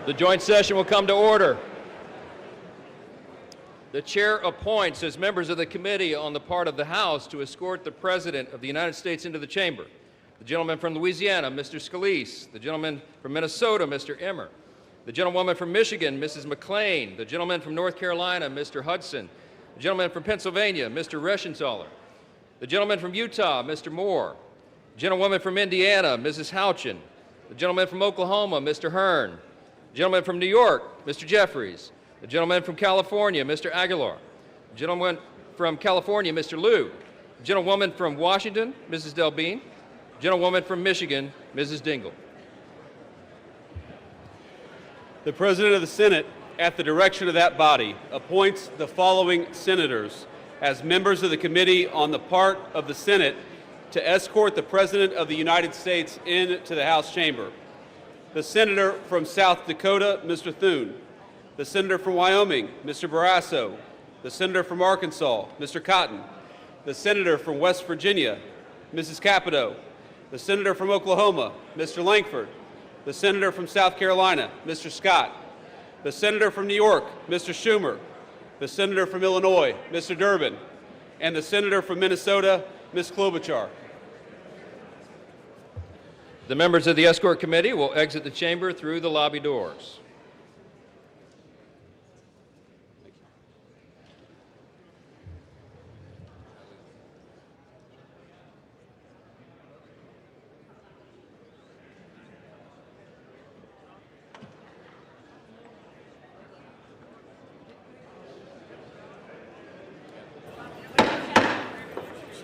The joint session will come to order. The chair appoints as members of the committee on the part of the House to escort the President of the United States into the chamber. The gentleman from Louisiana, Mr. Scalise. The gentleman from Minnesota, Mr. Emmer. The gentlewoman from Michigan, Mrs. McClain. The gentleman from North Carolina, Mr. Hudson. The gentleman from Pennsylvania, Mr. Reschenthaler. The gentleman from Utah, Mr. Moore. The gentlewoman from Indiana, Mrs. Houchin. The gentleman from Oklahoma, Mr. Hearn. The gentleman from New York, Mr. Jeffries. The gentleman from California, Mr. Aguilar. The gentleman from California, Mr. Liu. The gentlewoman from Washington, Mrs. Delbene. The gentlewoman from Michigan, Mrs. Dingell. The President of the Senate, at the direction of that body, appoints the following senators as members of the committee on the part of the Senate to escort the President of the United States into the House chamber. The Senator from South Dakota, Mr. Thune. The Senator from Wyoming, Mr. Barrasso. The Senator from Arkansas, Mr. Cotton. The Senator from West Virginia, Mrs. Capito. The Senator from Oklahoma, Mr. Langford. The Senator from South Carolina, Mr. Scott. The Senator from New York, Mr. Schumer. The Senator from Illinois, Mr. Durbin. And the Senator from Minnesota, Ms. Klobuchar. The members of the escort committee will exit the chamber through the lobby doors.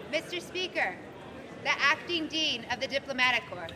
Mr. Speaker, the Acting Dean of the Diplomatic Corps.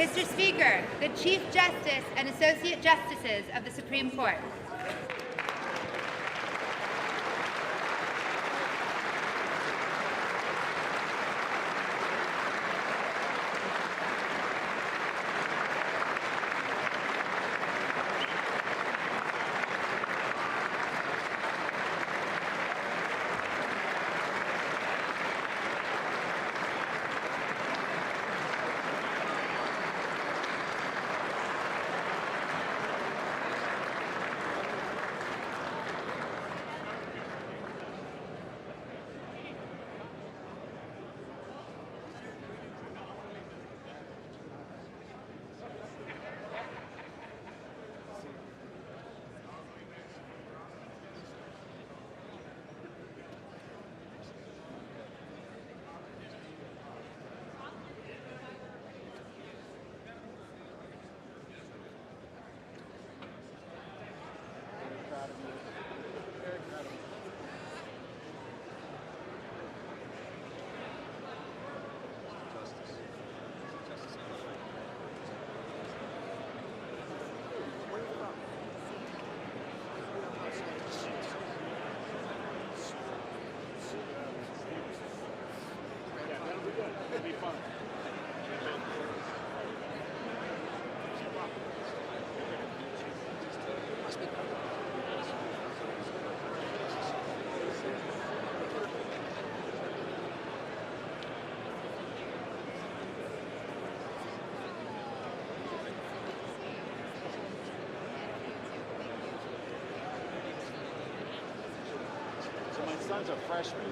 Mr. Speaker, the Chief Justice and Associate Justices of the Supreme Court. tons of freshmen.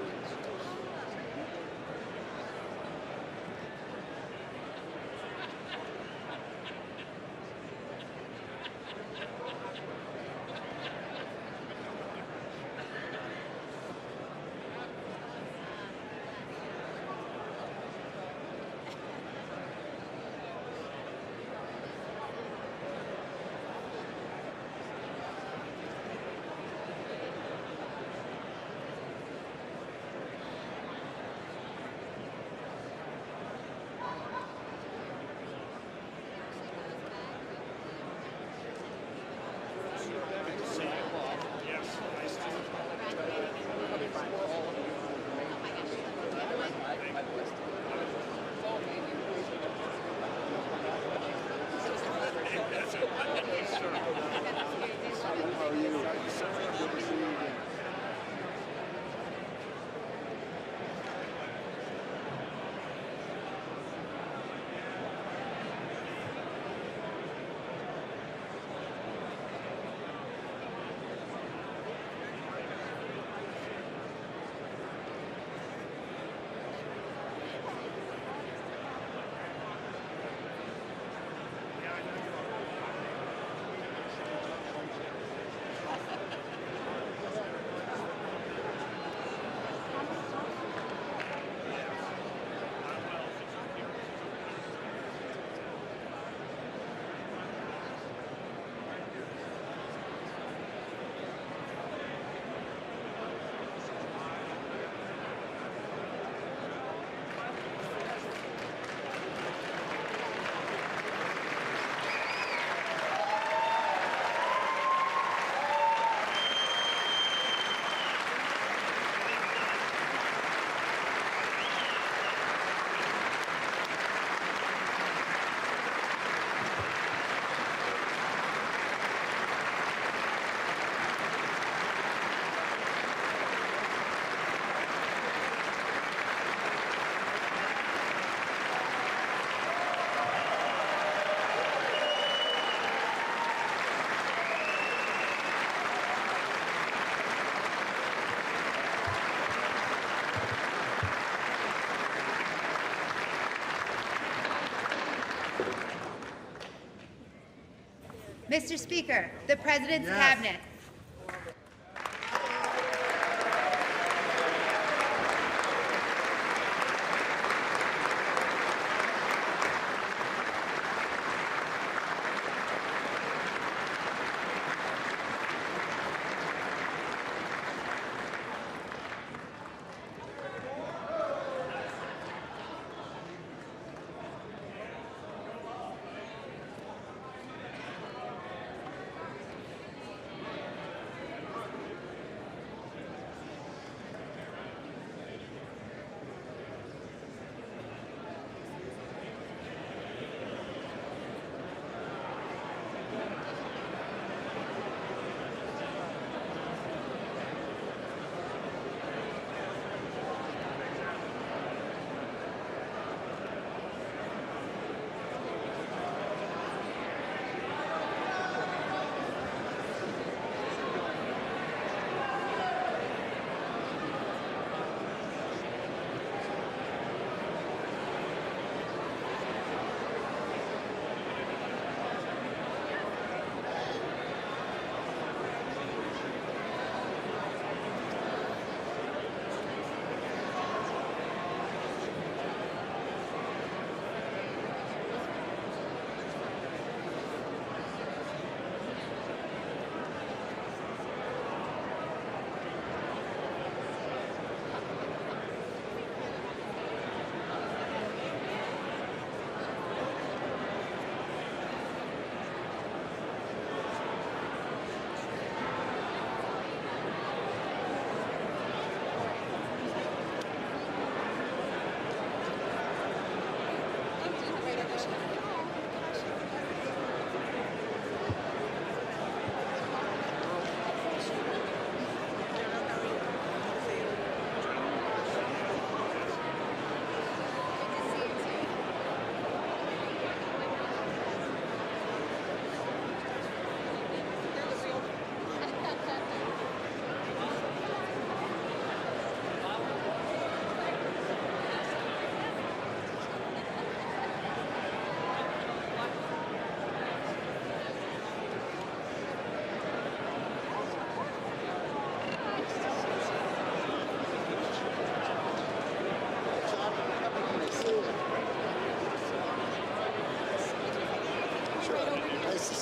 Mr. Speaker, the President's Cabinet.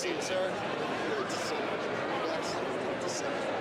see you, sir. Good to see you. Yes, good to see you.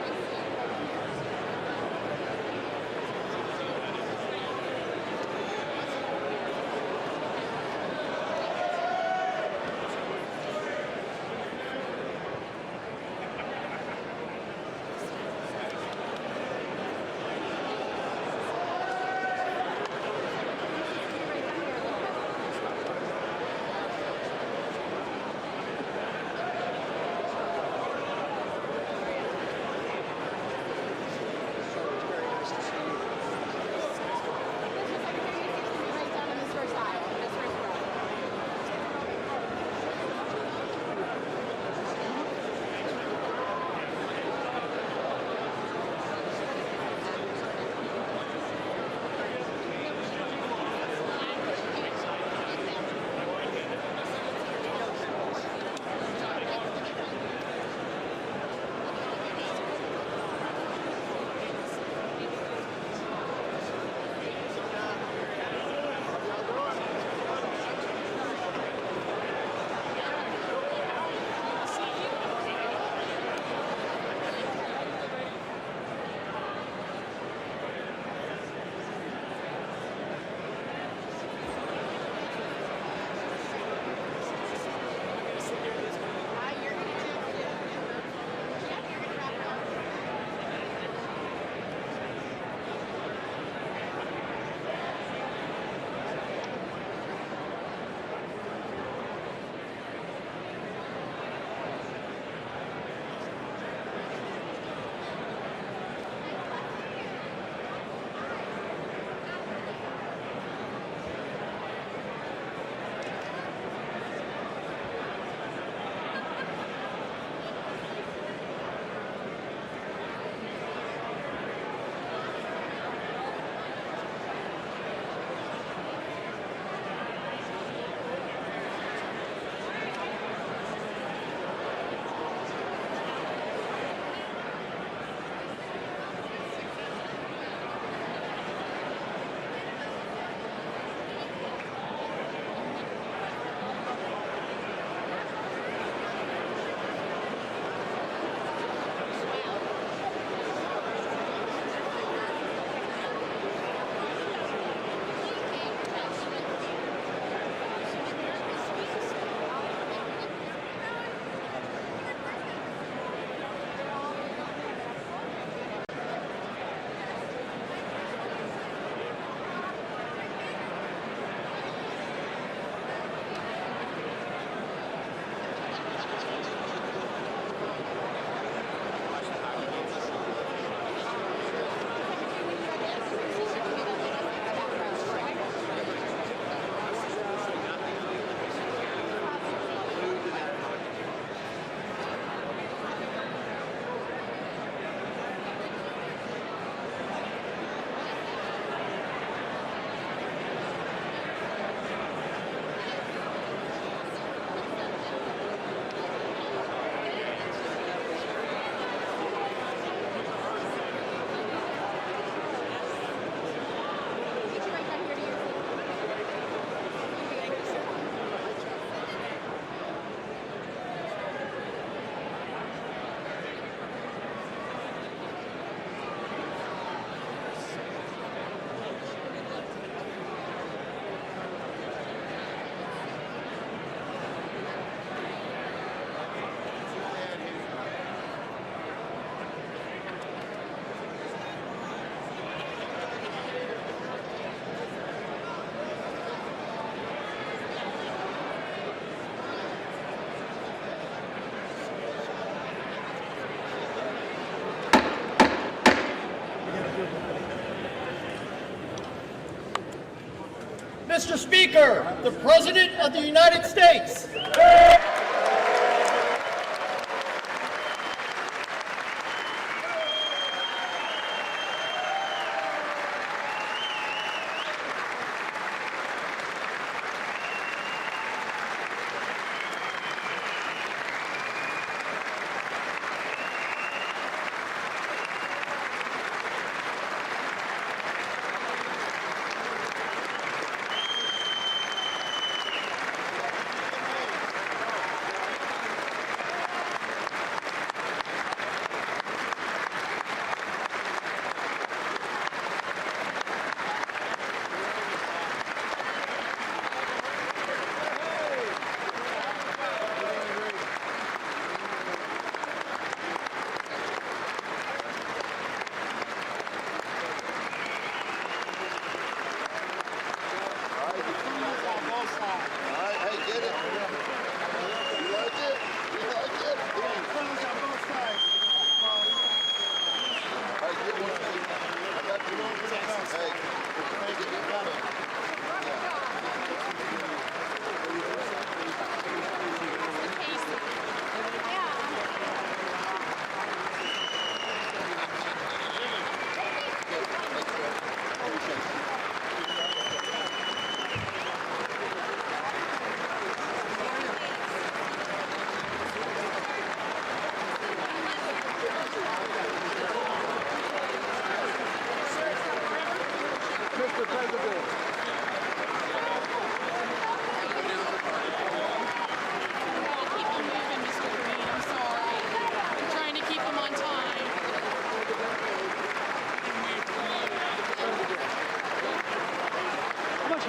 Mr. Speaker, the President of the United States.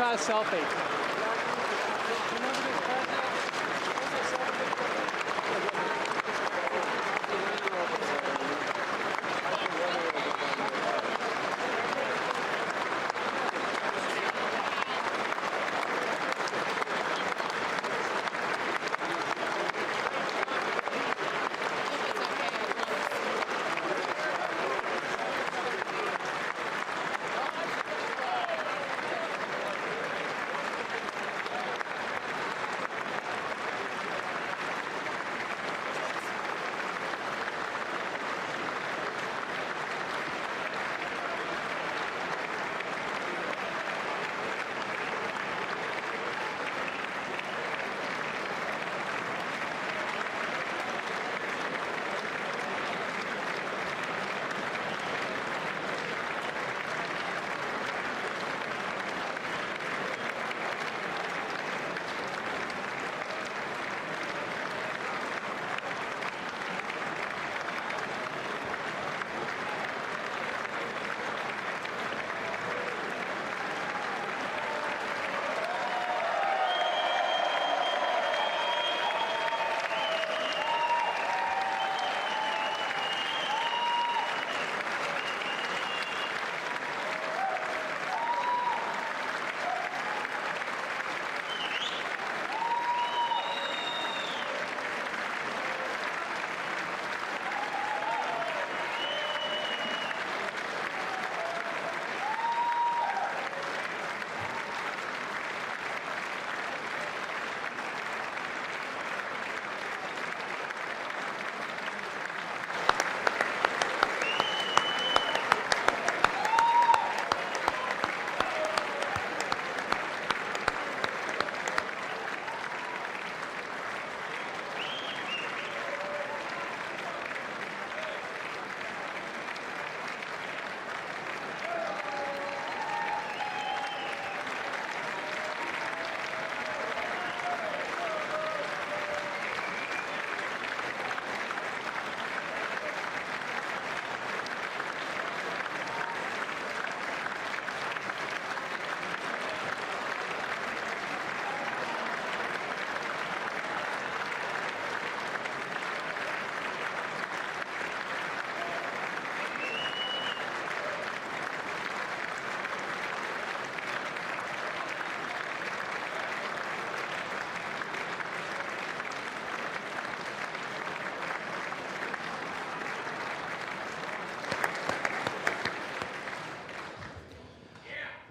not a selfie.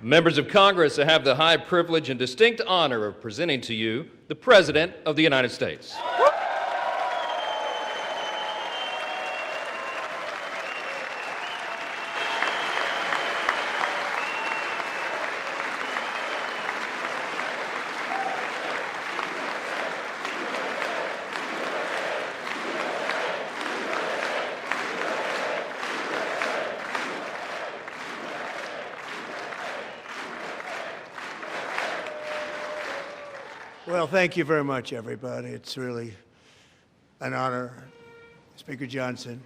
Members of Congress, I have the high privilege and distinct honor of presenting to you the President of the United States. Well, thank you very much, everybody. It's really an honor. Speaker Johnson,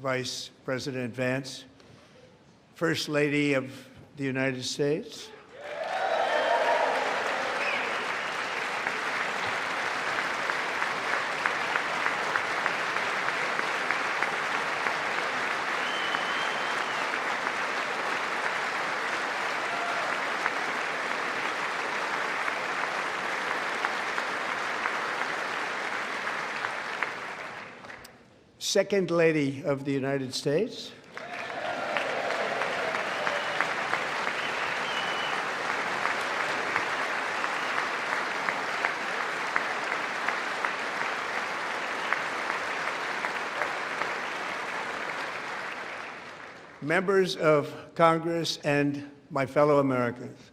Vice President Vance, First Lady of the United States, Second Lady of the United States, members of Congress, and my fellow Americans.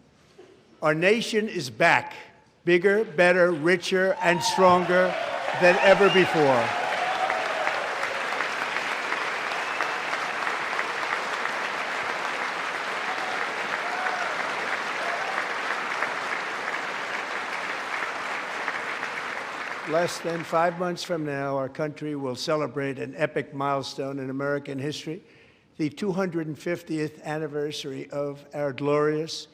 Our nation is back, bigger, better, richer, and stronger than ever before. Less than 5 months from now, our country will celebrate an epic milestone in American history, the 250th anniversary of our glorious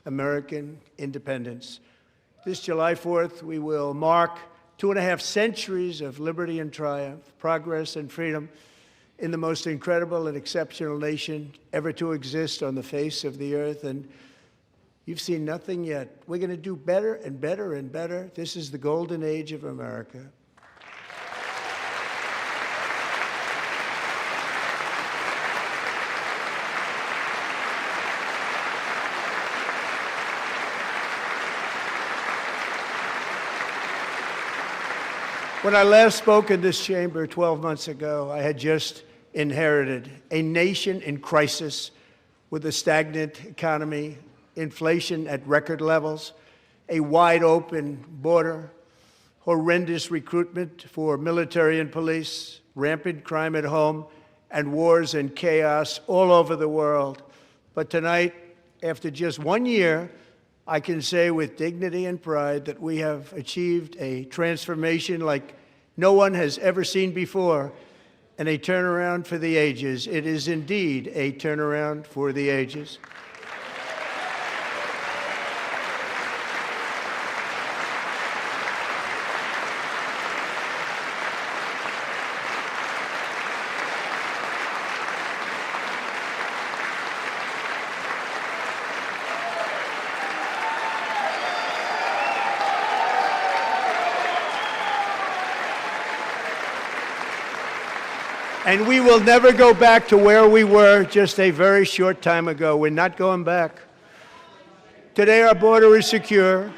American independence. This July 4th, we will mark 2.5 centuries of liberty and triumph, progress and freedom in the most incredible and exceptional nation ever to exist on the face of the earth. And you've seen nothing yet. We're going to do better and better and better. This is the golden age of America. When I last spoke in this chamber 12 months ago, I had just inherited a nation in crisis with a stagnant economy, inflation at record levels, a wide-open border, horrendous recruitment for military and police, rampant crime at home, and wars and chaos all over the world. But tonight, after just 1 year, I can say with dignity and pride that we have achieved a transformation like no one has ever seen before, and a turnaround for the ages. It is indeed a turnaround for the ages. And we will never go back to where we were just a very short time ago. We're not going back. Today our border is secure.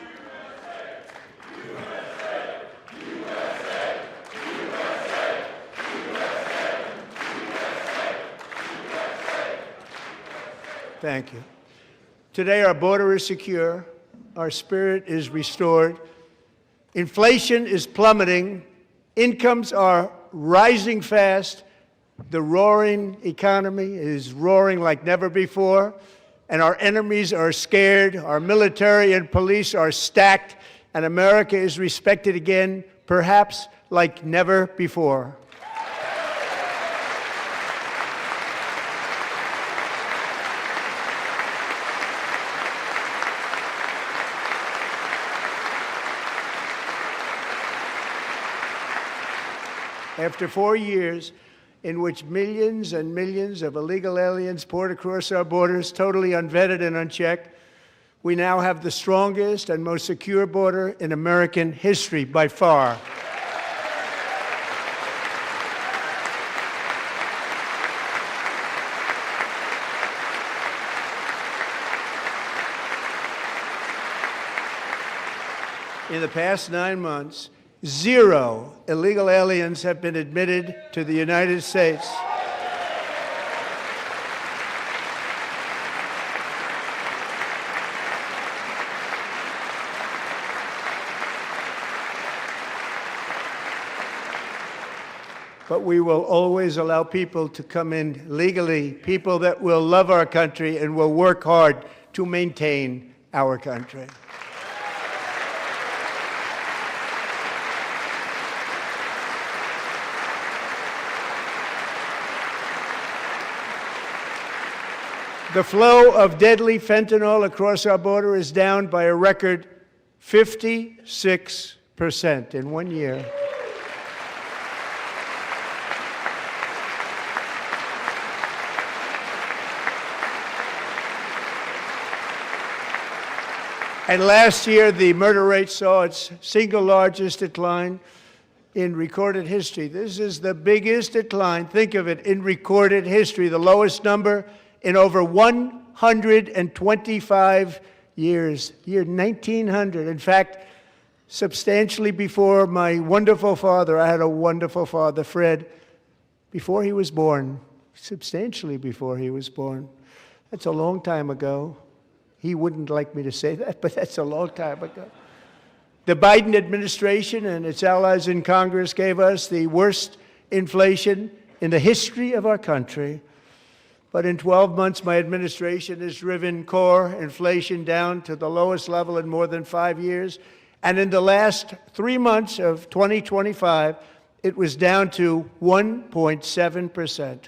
Thank you. Today our border is secure. Our spirit is restored. Inflation is plummeting. Incomes are rising fast. The roaring economy is roaring like never before, and our enemies are scared, our military and police are stacked, and America is respected again, perhaps like never before. After 4 years in which millions and millions of illegal aliens poured across our borders, totally unvetted and unchecked, we now have the strongest and most secure border in American history by far. In the past 9 months, 0 illegal aliens have been admitted to the United States. But we will always allow people to come in legally, people that will love our country and will work hard to maintain our country. The flow of deadly fentanyl across our border is down by a record 56% in 1 year. And last year, the murder rate saw its single largest decline in recorded history. This is the biggest decline, think of it, in recorded history, the lowest number in over 125 years, year 1900. In fact, substantially before my wonderful father, I had a wonderful father, Fred, before he was born, substantially before he was born. That's a long time ago. He wouldn't like me to say that, but that's a long time ago. The Biden administration and its allies in Congress gave us the worst inflation in the history of our country. But in 12 months, my administration has driven core inflation down to the lowest level in more than 5 years. And in the last 3 months of 2025, it was down to 1.7%.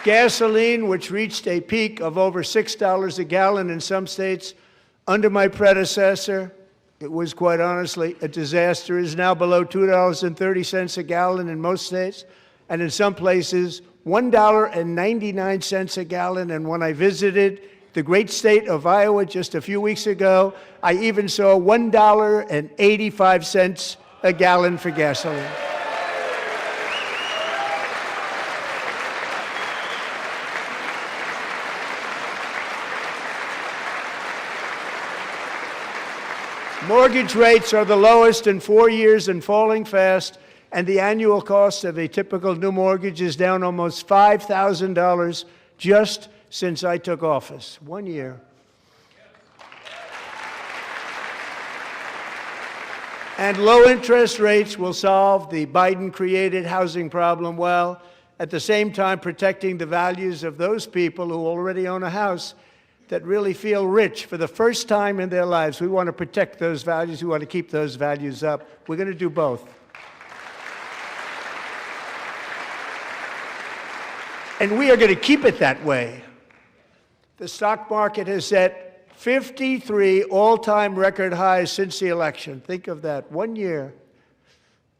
Gasoline, which reached a peak of over $6 a gallon in some states under my predecessor, it was quite honestly a disaster, is now below $2.30 a gallon in most states, and in some places, $1.99 a gallon. And when I visited the great state of Iowa just a few weeks ago, I even saw $1.85 a gallon for gasoline. Mortgage rates are the lowest in 4 years and falling fast, and the annual cost of a typical new mortgage is down almost $5,000 just since I took office. 1 year. And low interest rates will solve the Biden-created housing problem while at the same time protecting the values of those people who already own a house that really feel rich for the first time in their lives. We want to protect those values. We want to keep those values up. We're going to do both. And we are going to keep it that way. The stock market has set 53 all-time record highs since the election. Think of that, 1 year.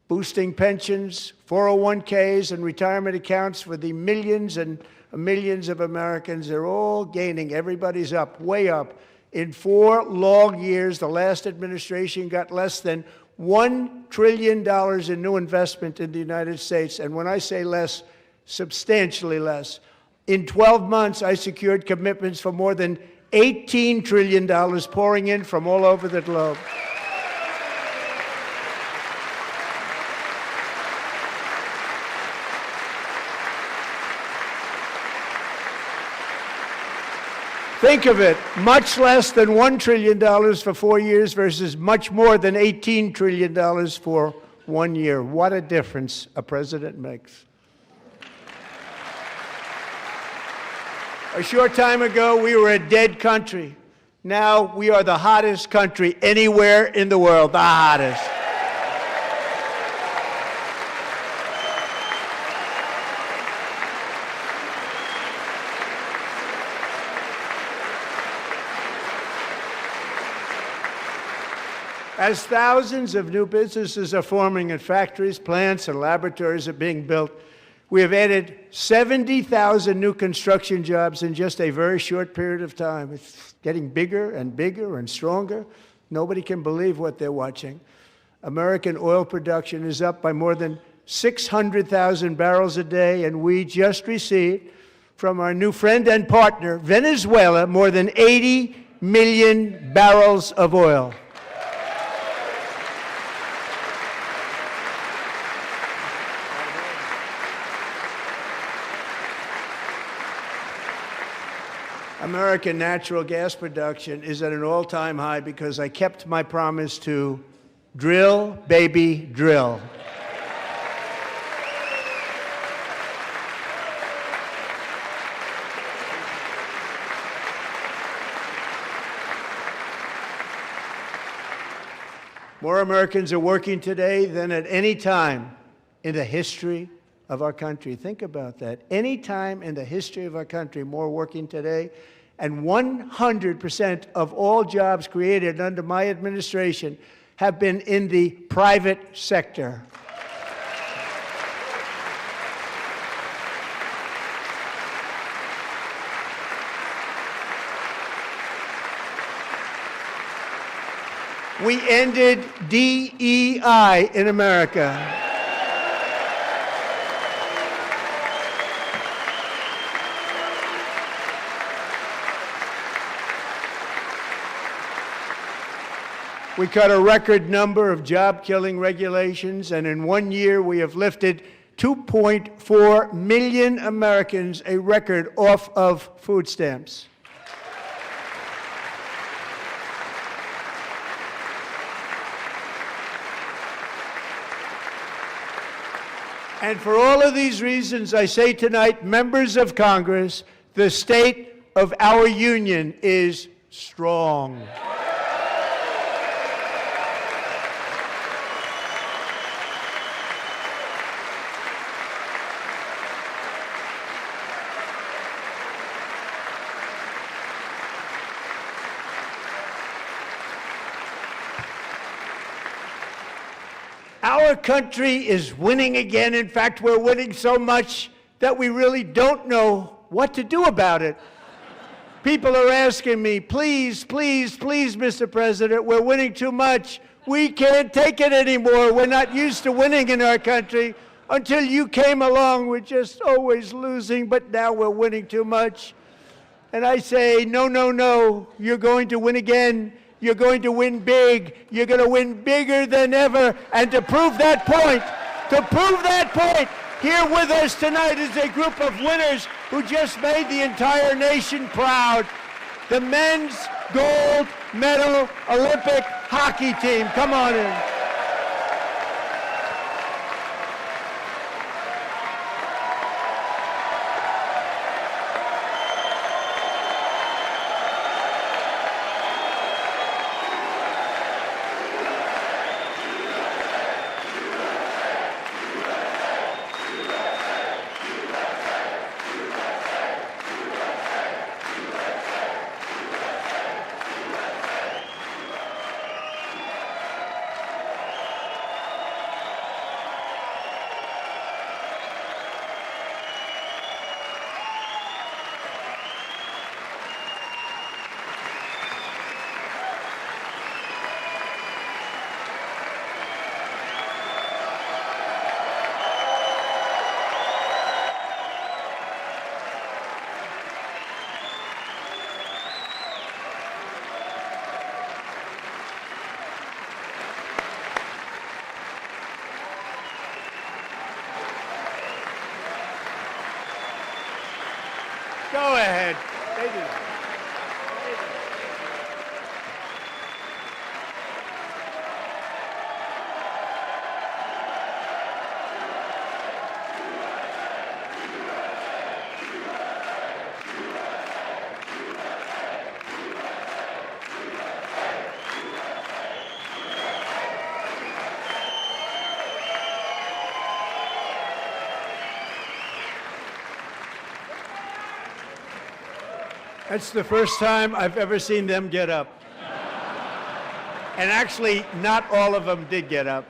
Boosting pensions, 401ks, and retirement accounts for the millions and millions of Americans. They're all gaining. Everybody's up, way up. In 4 long years, the last administration got less than $1 trillion in new investment in the United States. And when I say less, substantially less. In 12 months, I secured commitments for more than $18 trillion pouring in from all over the globe. Think of it, much less than $1 trillion for 4 years versus much more than $18 trillion for 1 year. What a difference a president makes. A short time ago, we were a dead country. Now we are the hottest country anywhere in the world, the hottest. As thousands of new businesses are forming and factories, plants, and laboratories are being built, we have added 70,000 new construction jobs in just a very short period of time. It's getting bigger and bigger and stronger. Nobody can believe what they're watching. American oil production is up by more than 600,000 barrels a day, and we just received from our new friend and partner, Venezuela, more than 80 million barrels of oil. American natural gas production is at an all-time high because I kept my promise to drill, baby, drill. More Americans are working today than at any time in the history of our country. Think about that. Any time in the history of our country, more working today. And 100% of all jobs created under my administration have been in the private sector. We ended DEI in America. We cut a record number of job-killing regulations, and in 1 year we have lifted 2.4 million Americans, a record, off of food stamps. And for all of these reasons, I say tonight, members of Congress, the state of our union is strong. Our country is winning again. In fact, we're winning so much that we really don't know what to do about it. People are asking me, please, please, please, Mr. President, we're winning too much. We can't take it anymore. We're not used to winning in our country. Until you came along, we're just always losing, but now we're winning too much. And I say, no, no, no, you're going to win again. You're going to win big. You're going to win bigger than ever. And to prove that point, here with us tonight is a group of winners who just made the entire nation proud. The men's gold medal Olympic hockey team. Come on in. Go ahead. That's the first time I've ever seen them get up. And actually, not all of them did get up.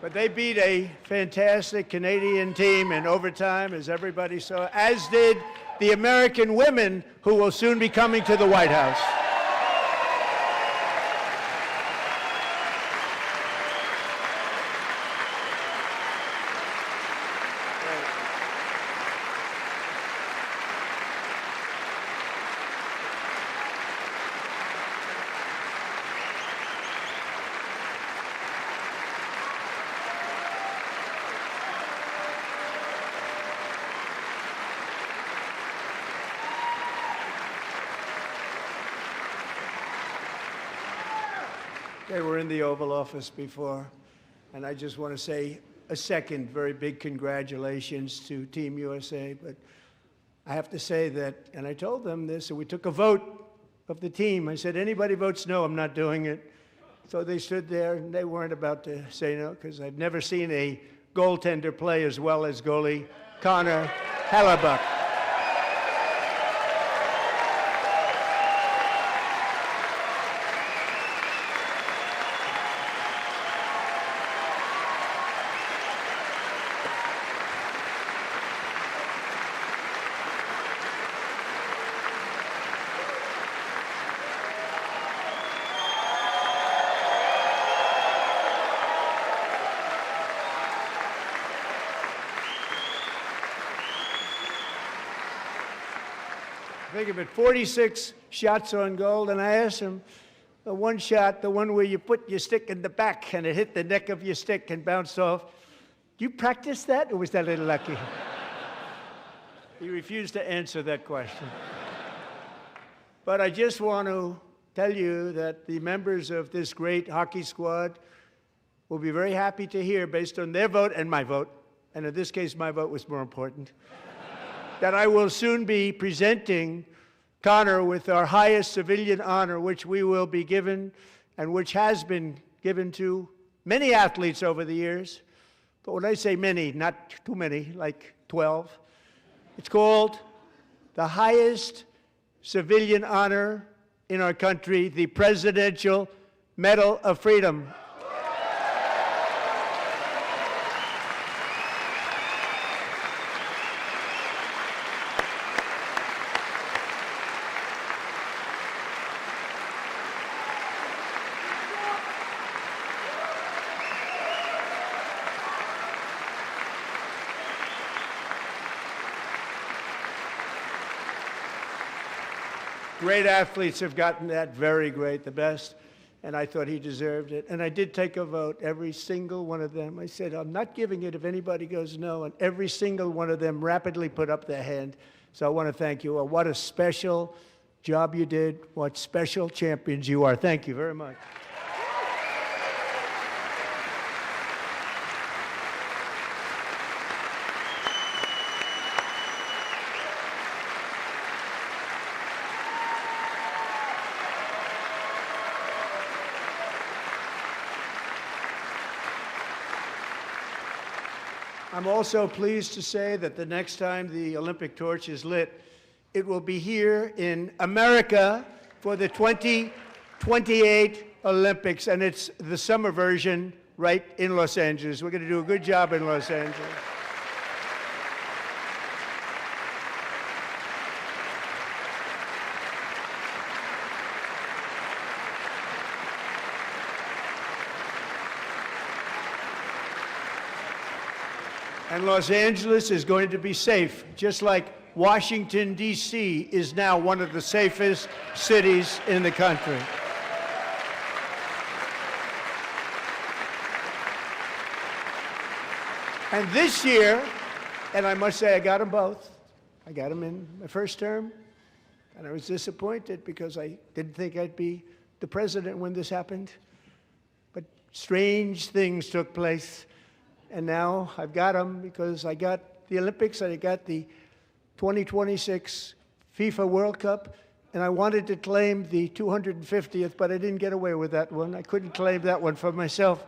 But they beat a fantastic Canadian team in overtime, as everybody saw, as did the American women who will soon be coming to the White House. They were in the Oval Office before, and I just want to say a second very big congratulations to Team USA. But I have to say that, and I told them this, and we took a vote of the team. I said, anybody votes no, I'm not doing it. So they stood there, and they weren't about to say no, because I've never seen a goaltender play as well as goalie Connor Hellebuck. Think of it, 46 shots on goal, and I asked him, the one shot, the one where you put your stick in the back and it hit the neck of your stick and bounced off, do you practice that, or was that a little lucky? He refused to answer that question. But I just want to tell you that the members of this great hockey squad will be very happy to hear, based on their vote and my vote, and in this case my vote was more important, that I will soon be presenting Connor with our highest civilian honor, which we will be given and which has been given to many athletes over the years. But when I say many, not too many, like 12, it's called the highest civilian honor in our country, the Presidential Medal of Freedom. Great athletes have gotten that, very great, the best, and I thought he deserved it. And I did take a vote, every single one of them. I said, I'm not giving it if anybody goes no, and every single one of them rapidly put up their hand. So I want to thank you. What a special job you did. What special champions you are. Thank you very much. I'm also pleased to say that the next time the Olympic torch is lit, it will be here in America for the 2028 Olympics, and it's the summer version right in Los Angeles. We're going to do a good job in Los Angeles. And Los Angeles is going to be safe, just like Washington, D.C. is now one of the safest cities in the country. And this year, and I must say I got them both. I got them in my first term, and I was disappointed because I didn't think I'd be the president when this happened. But strange things took place. And now I've got them because I got the Olympics and I got the 2026 FIFA World Cup, and I wanted to claim the 250th, but I didn't get away with that one. I couldn't claim that one for myself.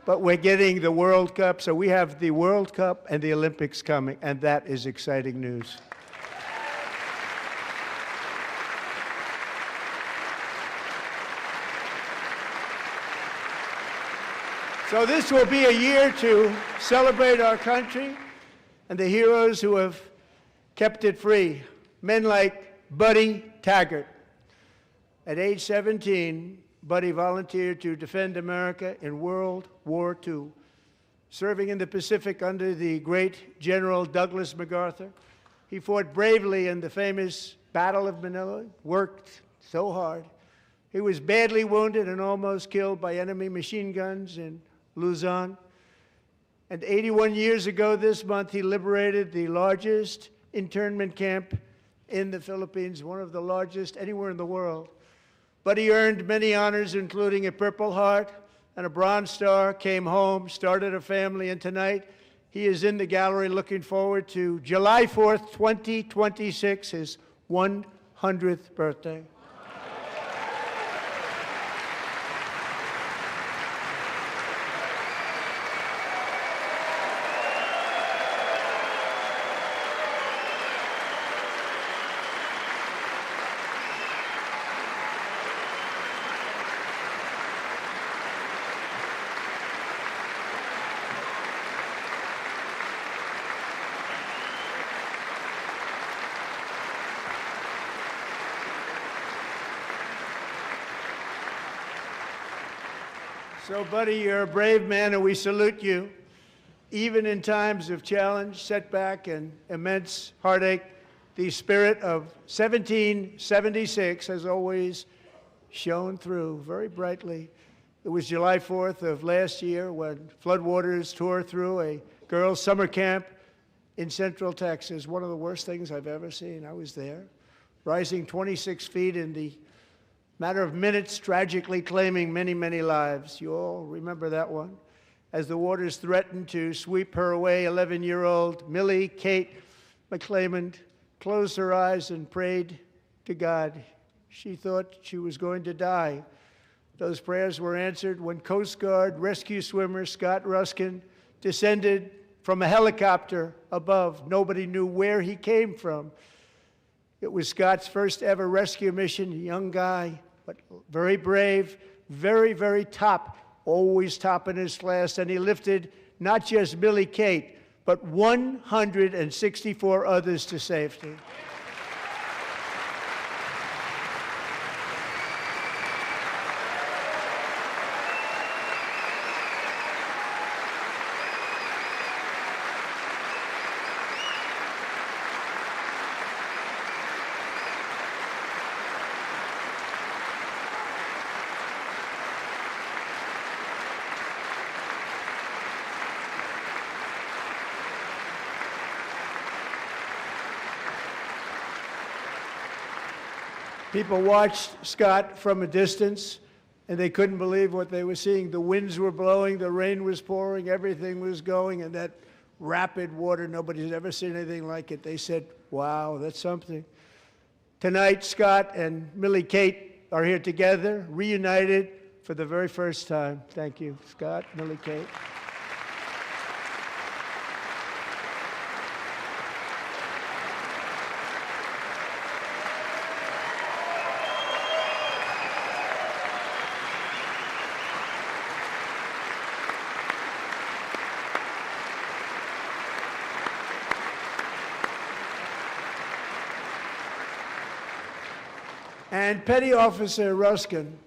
But we're getting the World Cup, so we have the World Cup and the Olympics coming, and that is exciting news. So this will be a year to celebrate our country and the heroes who have kept it free. Men like Buddy Taggart. At age 17, Buddy volunteered to defend America in World War II, serving in the Pacific under the great General Douglas MacArthur. He fought bravely in the famous Battle of Manila, worked so hard. He was badly wounded and almost killed by enemy machine guns in Luzon. And 81 years ago this month, he liberated the largest internment camp in the Philippines, one of the largest anywhere in the world. But he earned many honors, including a Purple Heart and a Bronze Star, came home, started a family, and tonight he is in the gallery looking forward to July 4th, 2026, his 100th birthday. So, Buddy, you're a brave man, and we salute you. Even in times of challenge, setback, and immense heartache, the spirit of 1776 has always shone through very brightly. It was July 4th of last year when floodwaters tore through a girls' summer camp in Central Texas, one of the worst things I've ever seen. I was there, rising 26 feet in the matter of minutes, tragically claiming many, many lives. You all remember that one. As the waters threatened to sweep her away, 11-year-old Millie Kate McClelland closed her eyes and prayed to God. She thought she was going to die. Those prayers were answered when Coast Guard rescue swimmer Scott Ruskin descended from a helicopter above. Nobody knew where he came from. It was Scott's first ever rescue mission, a young guy, but very brave, very, very top, always top in his class, and he lifted not just Millie Kate, but 164 others to safety. People watched Scott from a distance, and they couldn't believe what they were seeing. The winds were blowing, the rain was pouring, everything was going, and that rapid water, nobody's ever seen anything like it. They said, wow, that's something. Tonight, Scott and Millie Kate are here together, reunited for the very first time. Thank you, Scott, Millie Kate. And Petty Officer Ruskin,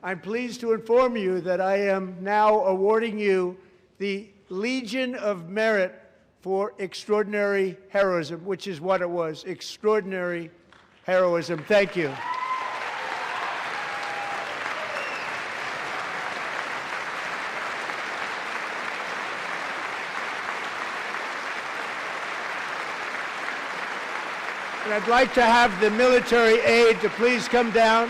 I'm pleased to inform you that I am now awarding you the Legion of Merit for extraordinary heroism, which is what it was, extraordinary heroism. Thank you. And I'd like to have the military aide to please come down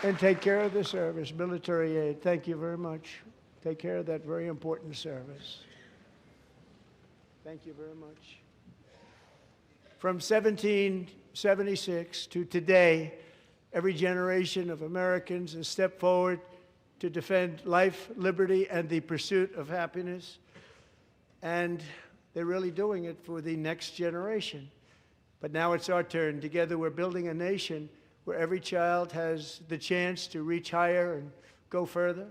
and take care of the service. Military aide, thank you very much. Take care of that very important service. Thank you very much. From 1776 to today, every generation of Americans has stepped forward to defend life, liberty, and the pursuit of happiness. And they're really doing it for the next generation. But now it's our turn. Together we're building a nation where every child has the chance to reach higher and go further,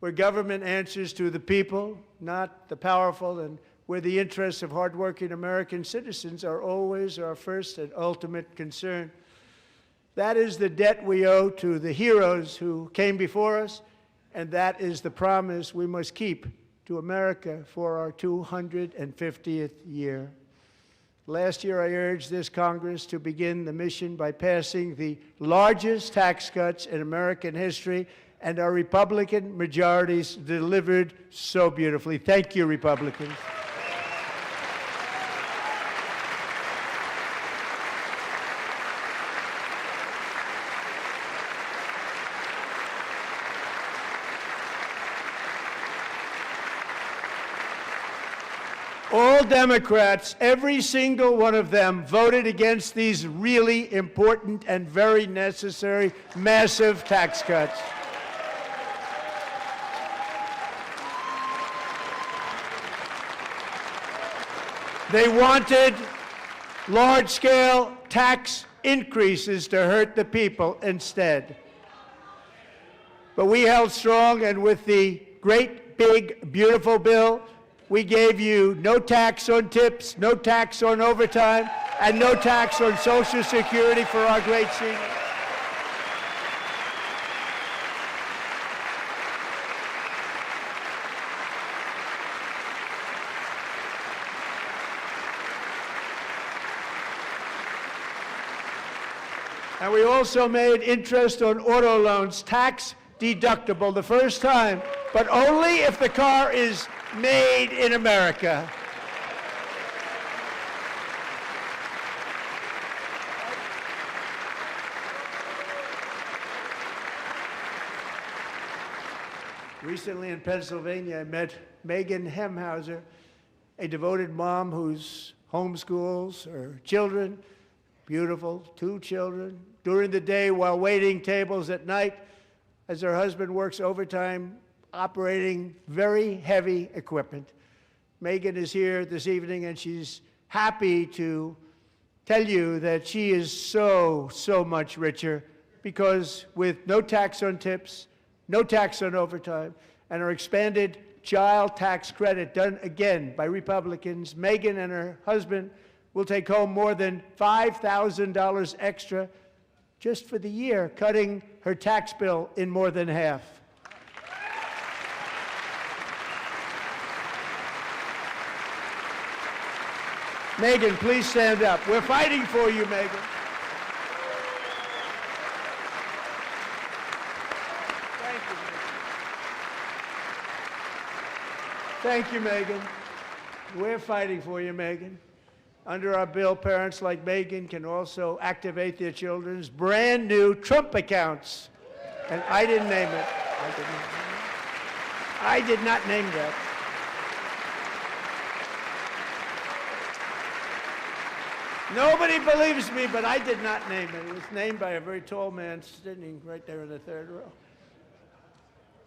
where government answers to the people, not the powerful, and where the interests of hardworking American citizens are always our first and ultimate concern. That is the debt we owe to the heroes who came before us, and that is the promise we must keep to America for our 250th year. Last year, I urged this Congress to begin the mission by passing the largest tax cuts in American history, and our Republican majorities delivered so beautifully. Thank you, Republicans. All Democrats, every single one of them, voted against these really important and very necessary massive tax cuts. They wanted large-scale tax increases to hurt the people instead. But we held strong, and with the great, big, beautiful bill, we gave you no tax on tips, no tax on overtime, and no tax on Social Security for our great seniors. And we also made interest on auto loans tax deductible the first time, but only if the car is made in America. Recently in Pennsylvania, I met Megan Hemhauser, a devoted mom who's homeschools her children, beautiful, 2 children, during the day while waiting tables at night as her husband works overtime operating very heavy equipment. Megan is here this evening, and she's happy to tell you that she is so much richer because with no tax on tips, no tax on overtime, and our expanded child tax credit done again by Republicans, Megan and her husband will take home more than $5,000 extra just for the year, cutting her tax bill in more than half. Megan, please stand up. We're fighting for you, Megan. Thank you, Megan. We're fighting for you, Megan. Under our bill, parents like Megan can also activate their children's brand new Trump accounts. And I didn't name it. I did not name that. Nobody believes me, but I did not name it. It was named by a very tall man sitting right there in the third row.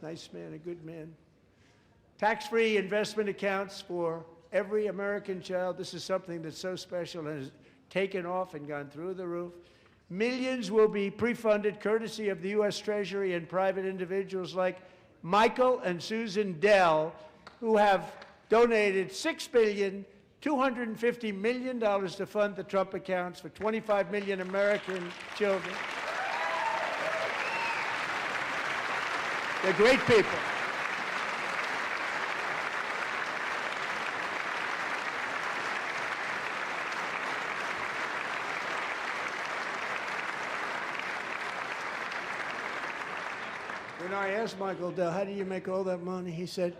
Nice man, a good man. Tax-free investment accounts for every American child. This is something that's so special and has taken off and gone through the roof. Millions will be pre-funded courtesy of the U.S. Treasury and private individuals like Michael and Susan Dell, who have donated $6.25 billion to fund the Trump accounts for 25 million American children. They're great people. When I asked Michael Dell, how do you make all that money? He said,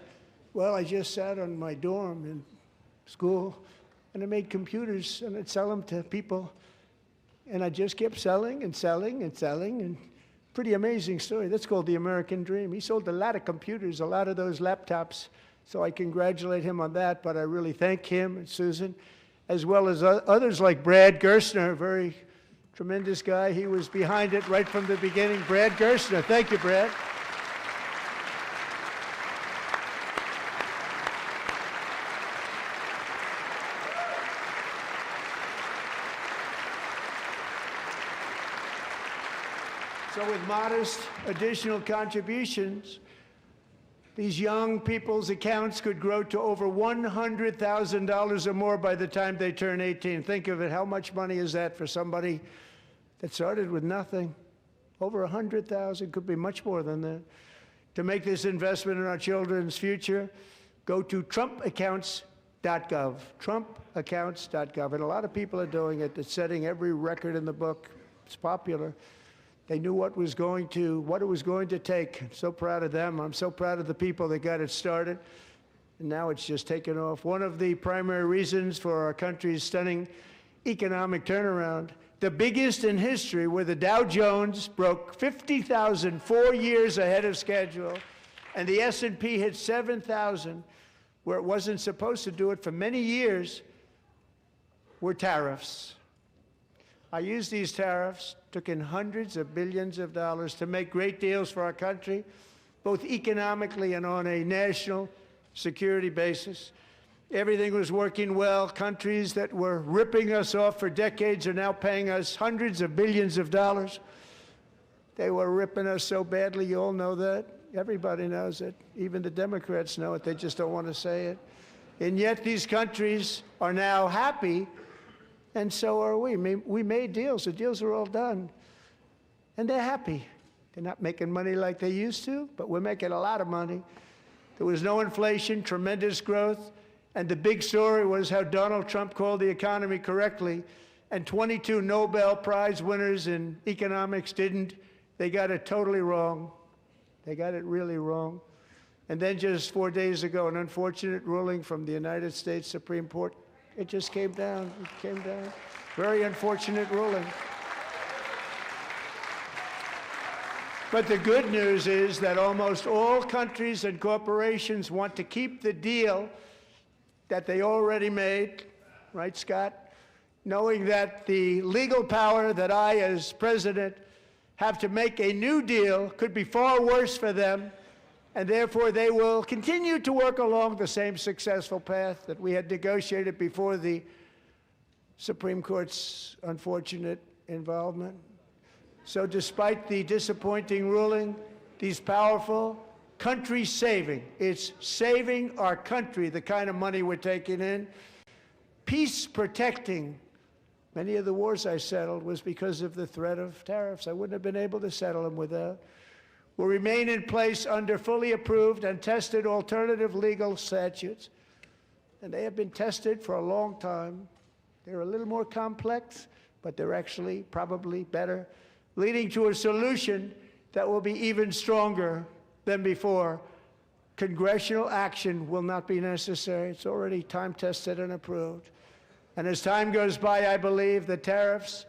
well, I just sat on my dorm in school, and I made computers, and I'd sell them to people, and I just kept selling and selling and selling, and pretty amazing story. That's called the American dream. He sold a lot of computers, a lot of those laptops, so I congratulate him on that, but I really thank him and Susan, as well as others like Brad Gerstner, a very tremendous guy. He was behind it right from the beginning. Brad Gerstner, thank you, Brad. So with modest additional contributions, these young people's accounts could grow to over $100,000 or more by the time they turn 18. Think of it, how much money is that for somebody that started with nothing? Over 100,000, could be much more than that. To make this investment in our children's future, go to trumpaccounts.gov, trumpaccounts.gov. And a lot of people are doing it. It's setting every record in the book. It's popular. They knew what it was going to take. I'm so proud of them. I'm so proud of the people that got it started. And now it's just taken off. One of the primary reasons for our country's stunning economic turnaround, the biggest in history, where the Dow Jones broke 50,000 4 years ahead of schedule, and the S&P hit 7,000, where it wasn't supposed to do it for many years, were tariffs. I used these tariffs, took in hundreds of billions of dollars to make great deals for our country, both economically and on a national security basis. Everything was working well. Countries that were ripping us off for decades are now paying us hundreds of billions of dollars. They were ripping us so badly, you all know that. Everybody knows it. Even the Democrats know it. They just don't want to say it. And yet these countries are now happy, and so are we. We made deals. The deals are all done. And they're happy. They're not making money like they used to, but we're making a lot of money. There was no inflation, tremendous growth, and the big story was how Donald Trump called the economy correctly, and 22 Nobel Prize winners in economics didn't. They got it totally wrong. They got it really wrong. And then just 4 days ago, an unfortunate ruling from the United States Supreme Court. It just came down. It came down. Very unfortunate ruling. But the good news is that almost all countries and corporations want to keep the deal that they already made, right, Scott? Knowing that the legal power that I, as president, have to make a new deal could be far worse for them, and therefore they will continue to work along the same successful path that we had negotiated before the Supreme Court's unfortunate involvement. So despite the disappointing ruling, these powerful, country-saving, it's saving our country, the kind of money we're taking in, peace-protecting. Many of the wars I settled was because of the threat of tariffs. I wouldn't have been able to settle them without. Will remain in place under fully approved and tested alternative legal statutes. And they have been tested for a long time. They're a little more complex, but they're actually probably better, leading to a solution that will be even stronger than before. Congressional action will not be necessary. It's already time-tested and approved. And as time goes by, I believe the tariffs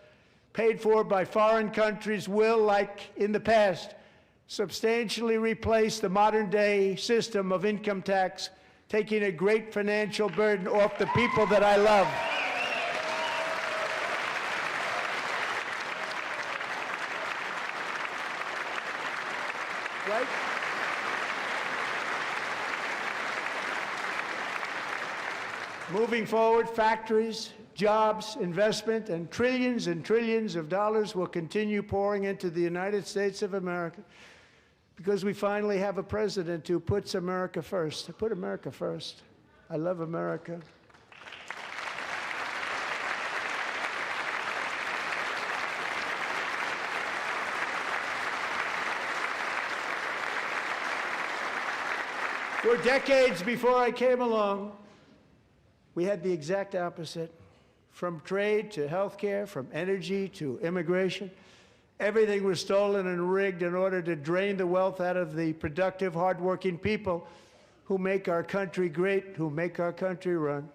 paid for by foreign countries will, like in the past, substantially replace the modern-day system of income tax, taking a great financial burden off the people that I love. Right? Moving forward, factories, jobs, investment, and trillions of dollars will continue pouring into the United States of America because we finally have a president who puts America first. I put America first. I love America. For decades before I came along, we had the exact opposite. From trade to healthcare, from energy to immigration, everything was stolen and rigged in order to drain the wealth out of the productive, hardworking people who make our country great, who make our country run.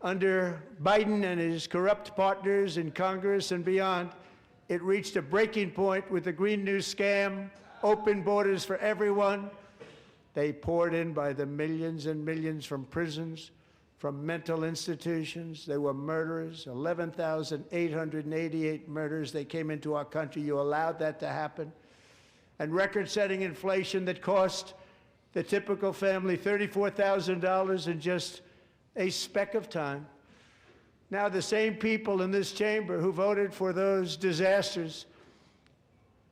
Under Biden and his corrupt partners in Congress and beyond, it reached a breaking point with the Green New scam, open borders for everyone. They poured in by the millions and millions from prisons, from mental institutions. They were murderers, 11,888 murders. They came into our country. You allowed that to happen. And record-setting inflation that cost the typical family $34,000 in just a speck of time. Now the same people in this chamber who voted for those disasters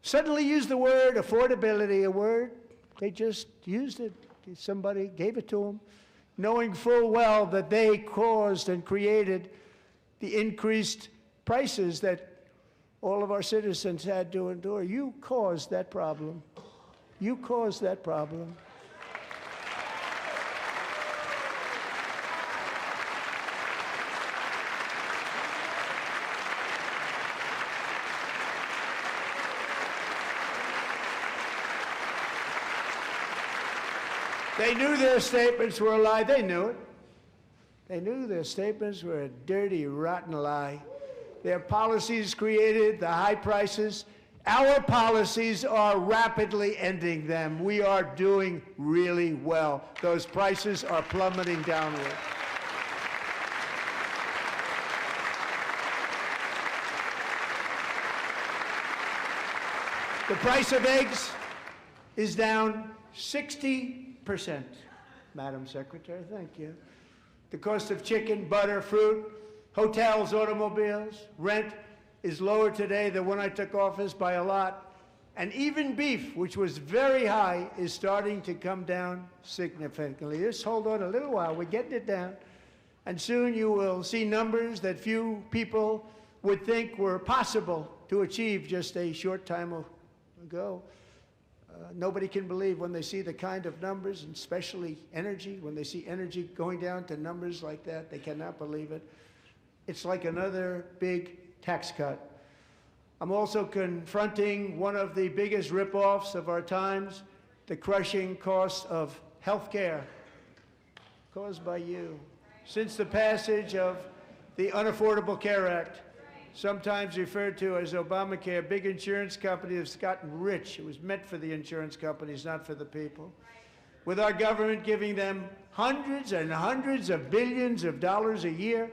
suddenly use the word affordability, a word, they just used it. Somebody gave it to them, knowing full well that they caused and created the increased prices that all of our citizens had to endure. You caused that problem. You caused that problem. They knew their statements were a lie. They knew it. They knew their statements were a dirty, rotten lie. Their policies created the high prices. Our policies are rapidly ending them. We are doing really well. Those prices are plummeting downward. The price of eggs is down 60%, Madam Secretary, thank you. The cost of chicken, butter, fruit, hotels, automobiles, rent is lower today than when I took office by a lot. And even beef, which was very high, is starting to come down significantly. Just hold on a little while, we're getting it down. And soon you will see numbers that few people would think were possible to achieve just a short time ago. Nobody can believe when they see the kind of numbers, and especially energy, when they see energy going down to numbers like that, they cannot believe it. It's like another big tax cut. I'm also confronting one of the biggest ripoffs of our times, the crushing cost of health care caused by you. Since the passage of the Unaffordable Care Act, sometimes referred to as Obamacare, big insurance companies have gotten rich. It was meant for the insurance companies, not for the people. With our government giving them hundreds and hundreds of billions of dollars a year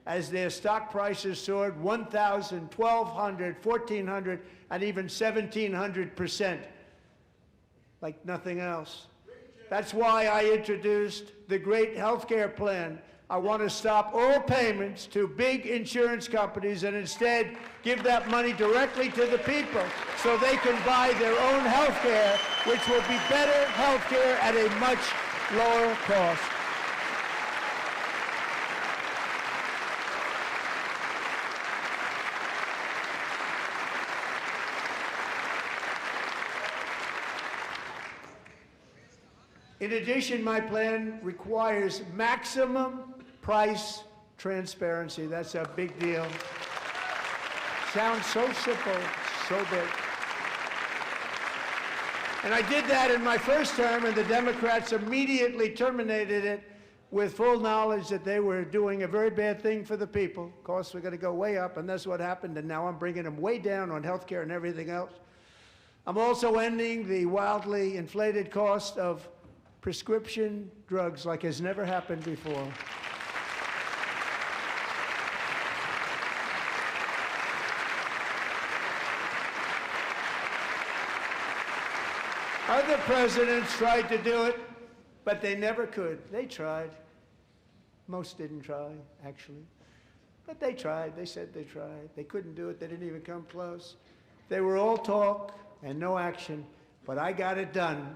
as their stock prices soared 1,000, 1,200, 1,400, and even 1,700%, like nothing else. That's why I introduced the great health care plan. I want to stop all payments to big insurance companies and instead give that money directly to the people so they can buy their own health care, which will be better health care at a much lower cost. In addition, my plan requires maximum price transparency. That's a big deal. Sounds so simple, so big. And I did that in my first term, and the Democrats immediately terminated it with full knowledge that they were doing a very bad thing for the people. Costs were going to go way up, and that's what happened, and now I'm bringing them way down on health care and everything else. I'm also ending the wildly inflated cost of prescription drugs like has never happened before. Other presidents tried to do it, but they never could. They tried. Most didn't try, actually. But they tried. They said they tried. They couldn't do it. They didn't even come close. They were all talk and no action, but I got it done.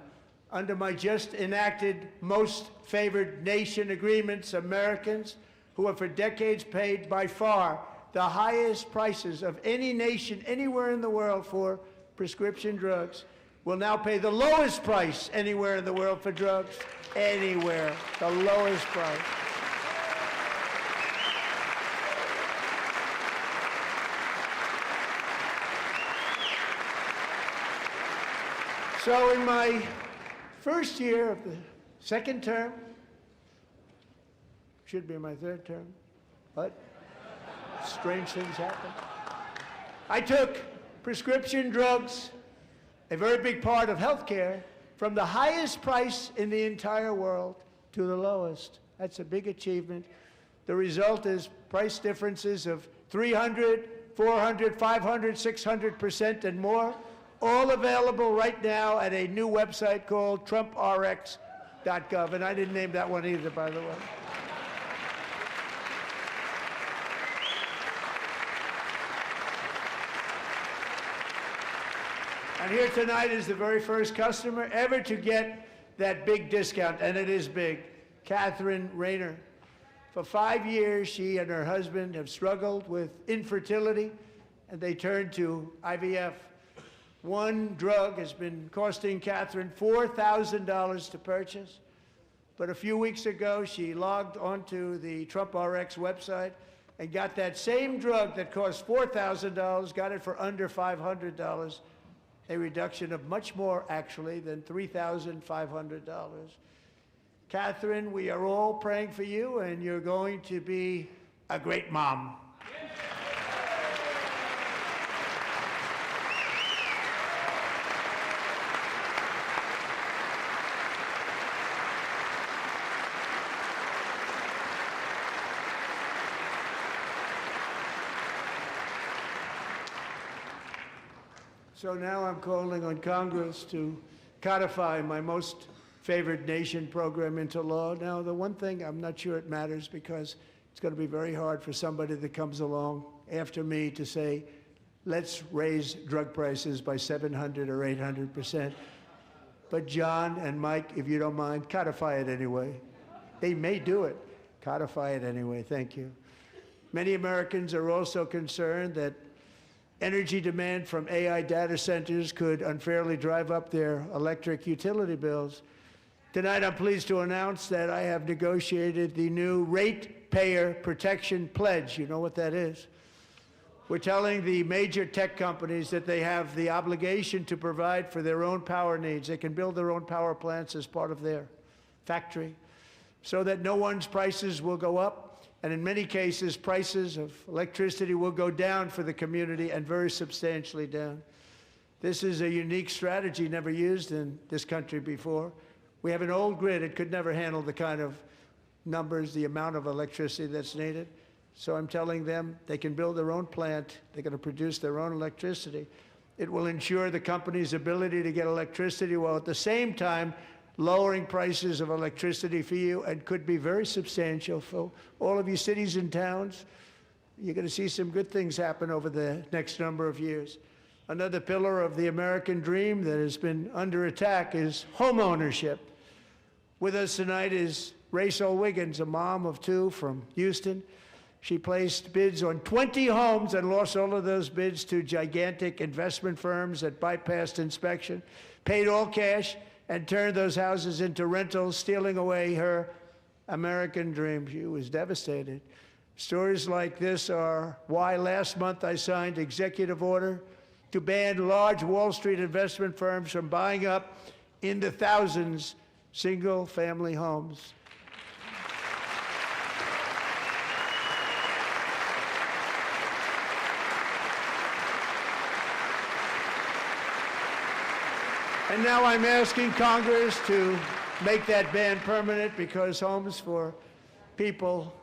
Under my just enacted most favored nation agreements, Americans who have for decades paid by far the highest prices of any nation anywhere in the world for prescription drugs will now pay the lowest price anywhere in the world for drugs. Anywhere, the lowest price. So in my first year of the second term, should be my third term, but strange things happen. I took prescription drugs, a very big part of healthcare, from the highest price in the entire world to the lowest. That's a big achievement. The result is price differences of 300, 400, 500, 600% and more, all available right now at a new website called TrumpRx.gov. And I didn't name that one either, by the way. And here tonight is the very first customer ever to get that big discount, and it is big, Catherine Rayner. For 5 years, she and her husband have struggled with infertility, and they turned to IVF. One drug has been costing Catherine $4,000 to purchase, but a few weeks ago, she logged onto the Trump RX website and got that same drug that cost $4,000, got it for under $500. A reduction of much more, actually, than $3,500. Catherine, we are all praying for you, and you're going to be a great mom. So now I'm calling on Congress to codify my most favored nation program into law. Now, the one thing, I'm not sure it matters because it's going to be very hard for somebody that comes along after me to say, let's raise drug prices by 700 or 800%. But John and Mike, if you don't mind, codify it anyway. They may do it. Codify it anyway. Thank you. Many Americans are also concerned that energy demand from AI data centers could unfairly drive up their electric utility bills. Tonight, I'm pleased to announce that I have negotiated the new Ratepayer Protection Pledge. You know what that is? We're telling the major tech companies that they have the obligation to provide for their own power needs. They can build their own power plants as part of their factory so that no one's prices will go up. And in many cases, prices of electricity will go down for the community, and very substantially down. This is a unique strategy never used in this country before. We have an old grid. It could never handle the kind of numbers, the amount of electricity that's needed. So I'm telling them they can build their own plant. They're going to produce their own electricity. It will ensure the company's ability to get electricity while at the same time lowering prices of electricity for you, and could be very substantial for all of you cities and towns. You're going to see some good things happen over the next number of years. Another pillar of the American dream that has been under attack is home ownership. With us tonight is Rachel Wiggins, a mom of 2 from Houston. She placed bids on 20 homes and lost all of those bids to gigantic investment firms that bypassed inspection, paid all cash, and turned those houses into rentals, stealing away her American dream. She was devastated. Stories like this are why last month I signed executive order to ban large Wall Street investment firms from buying up in the thousands single-family homes. And now I'm asking Congress to make that ban permanent, because homes for people,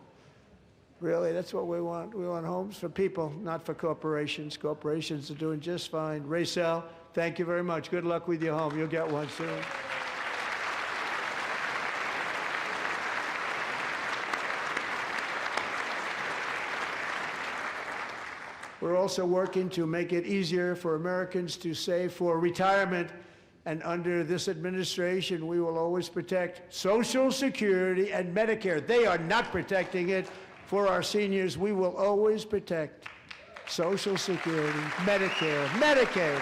really, that's what we want. We want homes for people, not for corporations. Corporations are doing just fine. Raysel, thank you very much. Good luck with your home. You'll get one soon. We're also working to make it easier for Americans to save for retirement. And under this administration, we will always protect Social Security and Medicare. They are not protecting it for our seniors. We will always protect Social Security, Medicare, Medicaid.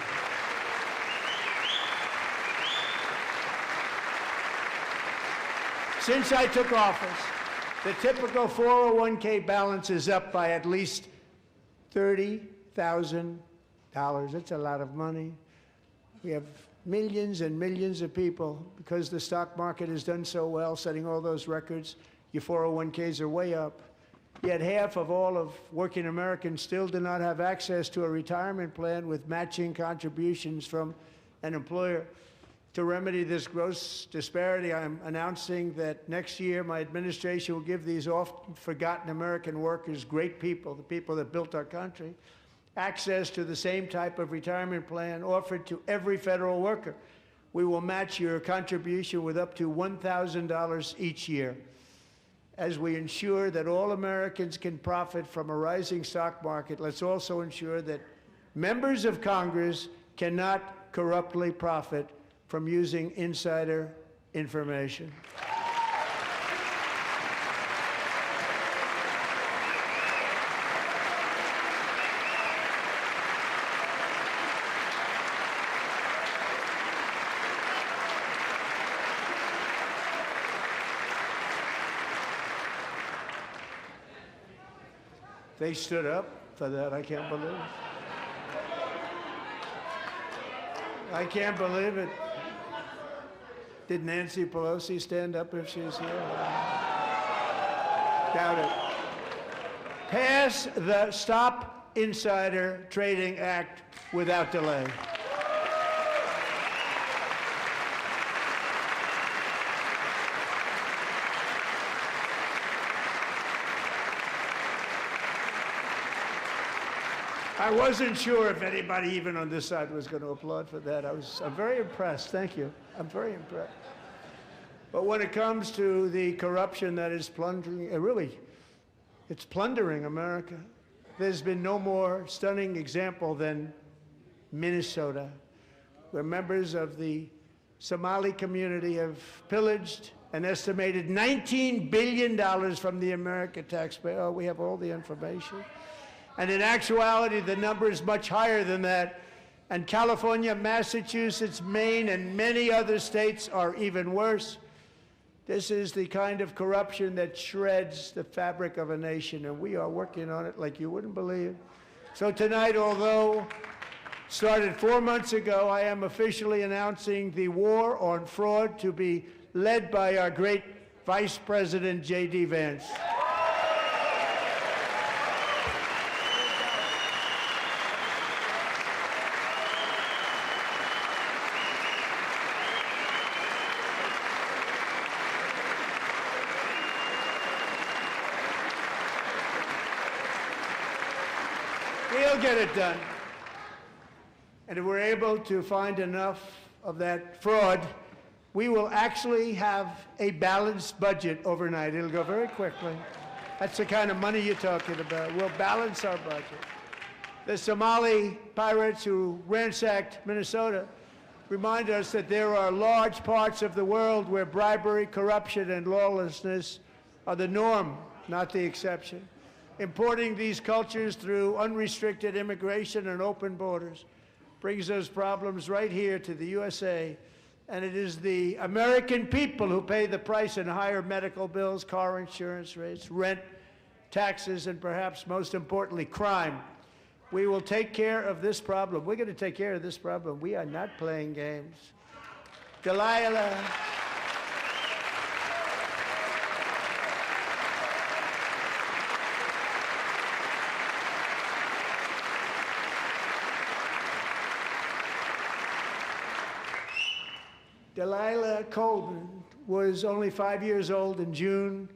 Since I took office, the typical 401k balance is up by at least $30,000. That's a lot of money. We have millions and millions of people, because the stock market has done so well, setting all those records. Your 401ks are way up. Yet half of all of working Americans still do not have access to a retirement plan with matching contributions from an employer. To remedy this gross disparity, I'm announcing that next year my administration will give these often forgotten American workers, great people, the people that built our country, access to the same type of retirement plan offered to every federal worker. We will match your contribution with up to $1,000 each year. As we ensure that all Americans can profit from a rising stock market, let's also ensure that members of Congress cannot corruptly profit from using insider information. They stood up for that. I can't believe it. I can't believe it. Did Nancy Pelosi stand up if she's here? Doubt it. Pass the Stop Insider Trading Act without delay. I wasn't sure if anybody even on this side was going to applaud for that. I'm very impressed. Thank you. I'm very impressed. But when it comes to the corruption that is plundering, it's plundering America. There's been no more stunning example than Minnesota, where members of the Somali community have pillaged an estimated $19 billion from the American taxpayer. Oh, we have all the information. And in actuality, the number is much higher than that. And California, Massachusetts, Maine, and many other states are even worse. This is the kind of corruption that shreds the fabric of a nation, and we are working on it like you wouldn't believe. So tonight, although started 4 months ago, I am officially announcing the war on fraud to be led by our great Vice President, J.D. Vance. We'll get it done. And if we're able to find enough of that fraud, we will actually have a balanced budget overnight. It'll go very quickly. That's the kind of money you're talking about. We'll balance our budget. The Somali pirates who ransacked Minnesota remind us that there are large parts of the world where bribery, corruption, and lawlessness are the norm, not the exception. Importing these cultures through unrestricted immigration and open borders brings those problems right here to the USA. And it is the American people who pay the price in higher medical bills, car insurance rates, rent, taxes, and perhaps most importantly, crime. We will take care of this problem. We're going to take care of this problem. We are not playing games. Delilah. Delilah Colvin was only 5 years old in June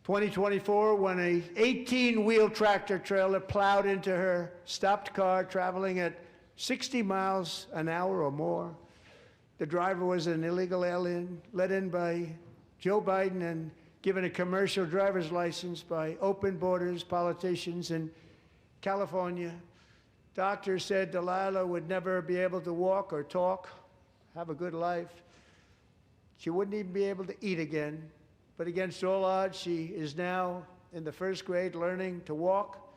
2024 when a 18-wheel tractor trailer plowed into her stopped car traveling at 60 miles an hour or more. The driver was an illegal alien let in by Joe Biden and given a commercial driver's license by open borders politicians in California. Doctors said Delilah would never be able to walk or talk, have a good life. She wouldn't even be able to eat again. But against all odds, she is now in the first grade learning to walk.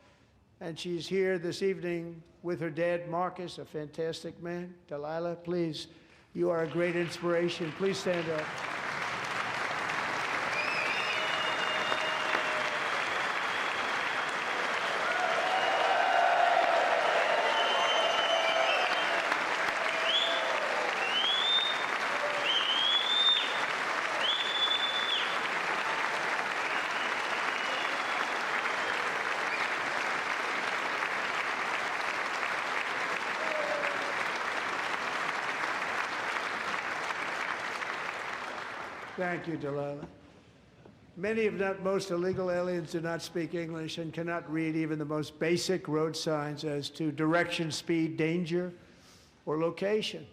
And she's here this evening with her dad, Marcus, a fantastic man. Delilah, please, you are a great inspiration. Please stand up. Thank you, Delilah. Many, if not most, illegal aliens do not speak English and cannot read even the most basic road signs as to direction, speed, danger, or location.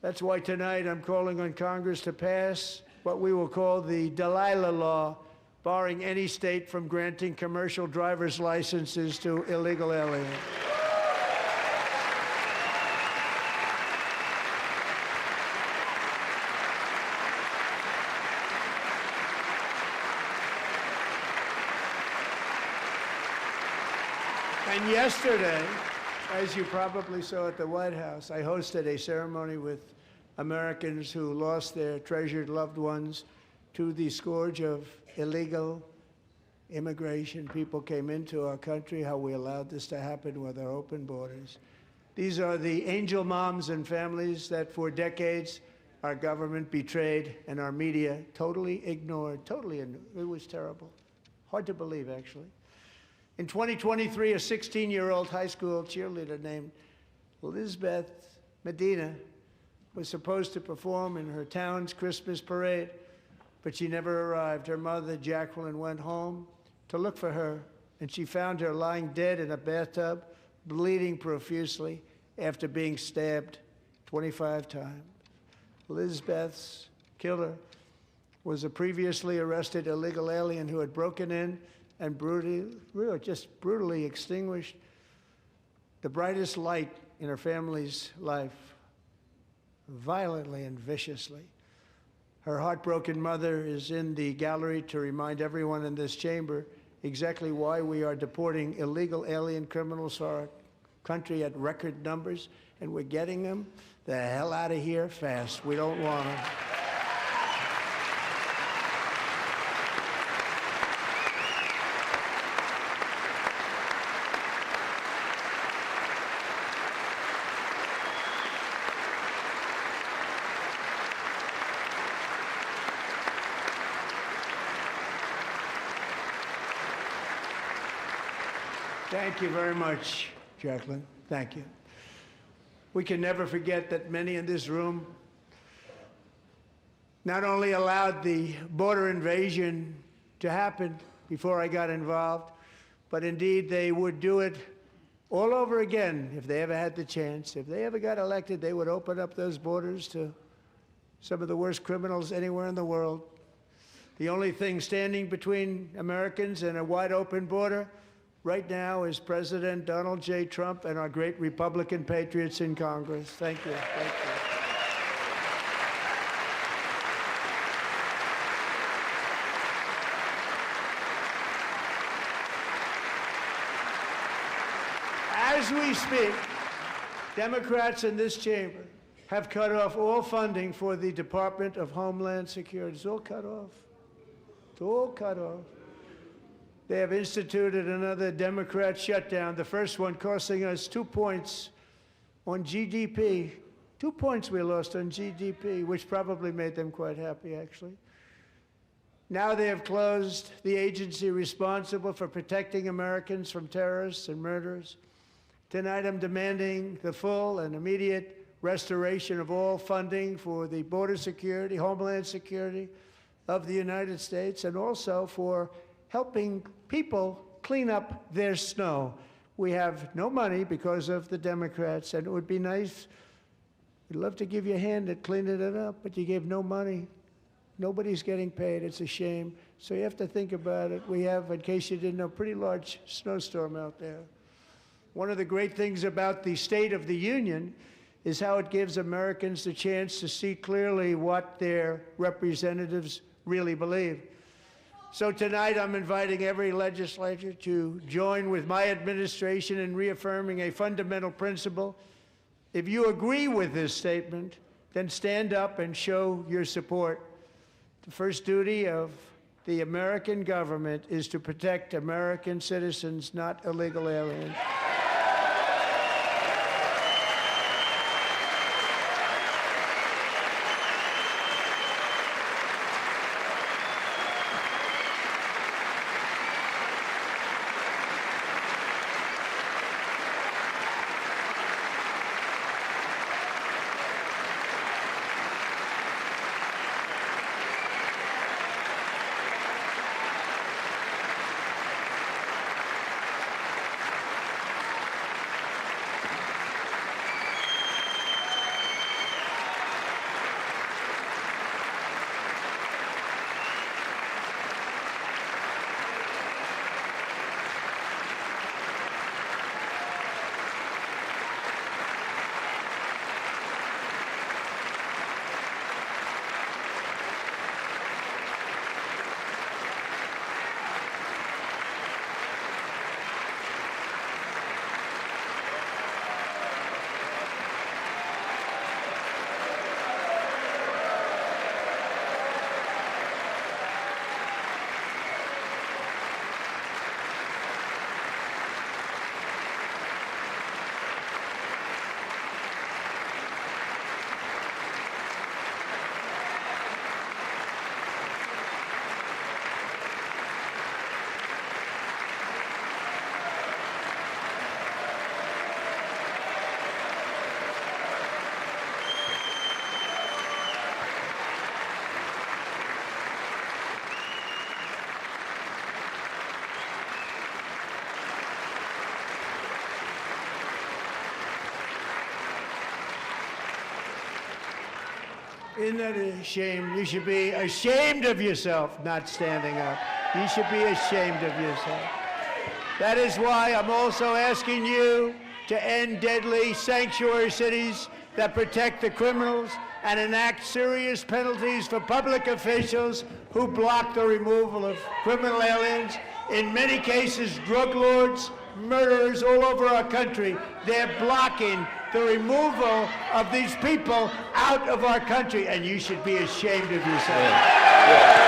That's why tonight I'm calling on Congress to pass what we will call the Delilah Law, barring any state from granting commercial driver's licenses to illegal aliens. And yesterday, as you probably saw at the White House, I hosted a ceremony with Americans who lost their treasured loved ones to the scourge of illegal immigration. People came into our country, how we allowed this to happen with our open borders. These are the angel moms and families that for decades our government betrayed and our media totally ignored. It was terrible. Hard to believe, actually. In 2023, a 16-year-old high school cheerleader named Elizabeth Medina was supposed to perform in her town's Christmas parade, but she never arrived. Her mother, Jacqueline, went home to look for her, and she found her lying dead in a bathtub, bleeding profusely after being stabbed 25 times. Elizabeth's killer was a previously arrested illegal alien who had broken in and brutally extinguished the brightest light in her family's life, violently and viciously. Her heartbroken mother is in the gallery to remind everyone in this chamber exactly why we are deporting illegal alien criminals to our country at record numbers, and we're getting them the hell out of here fast. We don't want them. Thank you very much, Jacqueline. Thank you. We can never forget that many in this room not only allowed the border invasion to happen before I got involved, but indeed they would do it all over again if they ever had the chance. If they ever got elected, they would open up those borders to some of the worst criminals anywhere in the world. The only thing standing between Americans and a wide open border right now is President Donald J. Trump and our great Republican patriots in Congress. Thank you. Thank you. As we speak, Democrats in this chamber have cut off all funding for the Department of Homeland Security. It's all cut off. It's all cut off. They have instituted another Democrat shutdown, the first one costing us 2 points on GDP. 2 points we lost on GDP, which probably made them quite happy, actually. Now they have closed the agency responsible for protecting Americans from terrorists and murderers. Tonight I'm demanding the full and immediate restoration of all funding for the border security, homeland security of the United States, and also for helping people clean up their snow. We have no money because of the Democrats, and it would be nice, we'd love to give you a hand at cleaning it up, but you gave no money. Nobody's getting paid. It's a shame. So you have to think about it. We have, in case you didn't know, a pretty large snowstorm out there. One of the great things about the State of the Union is how it gives Americans the chance to see clearly what their representatives really believe. So tonight I'm inviting every legislator to join with my administration in reaffirming a fundamental principle. If you agree with this statement, then stand up and show your support. The first duty of the American government is to protect American citizens, not illegal aliens. Isn't that a shame? You should be ashamed of yourself not standing up. You should be ashamed of yourself. That is why I'm also asking you to end deadly sanctuary cities that protect the criminals and enact serious penalties for public officials who block the removal of criminal aliens. In many cases, drug lords, murderers all over our country, they're blocking the removal of these people out of our country, and you should be ashamed of yourself.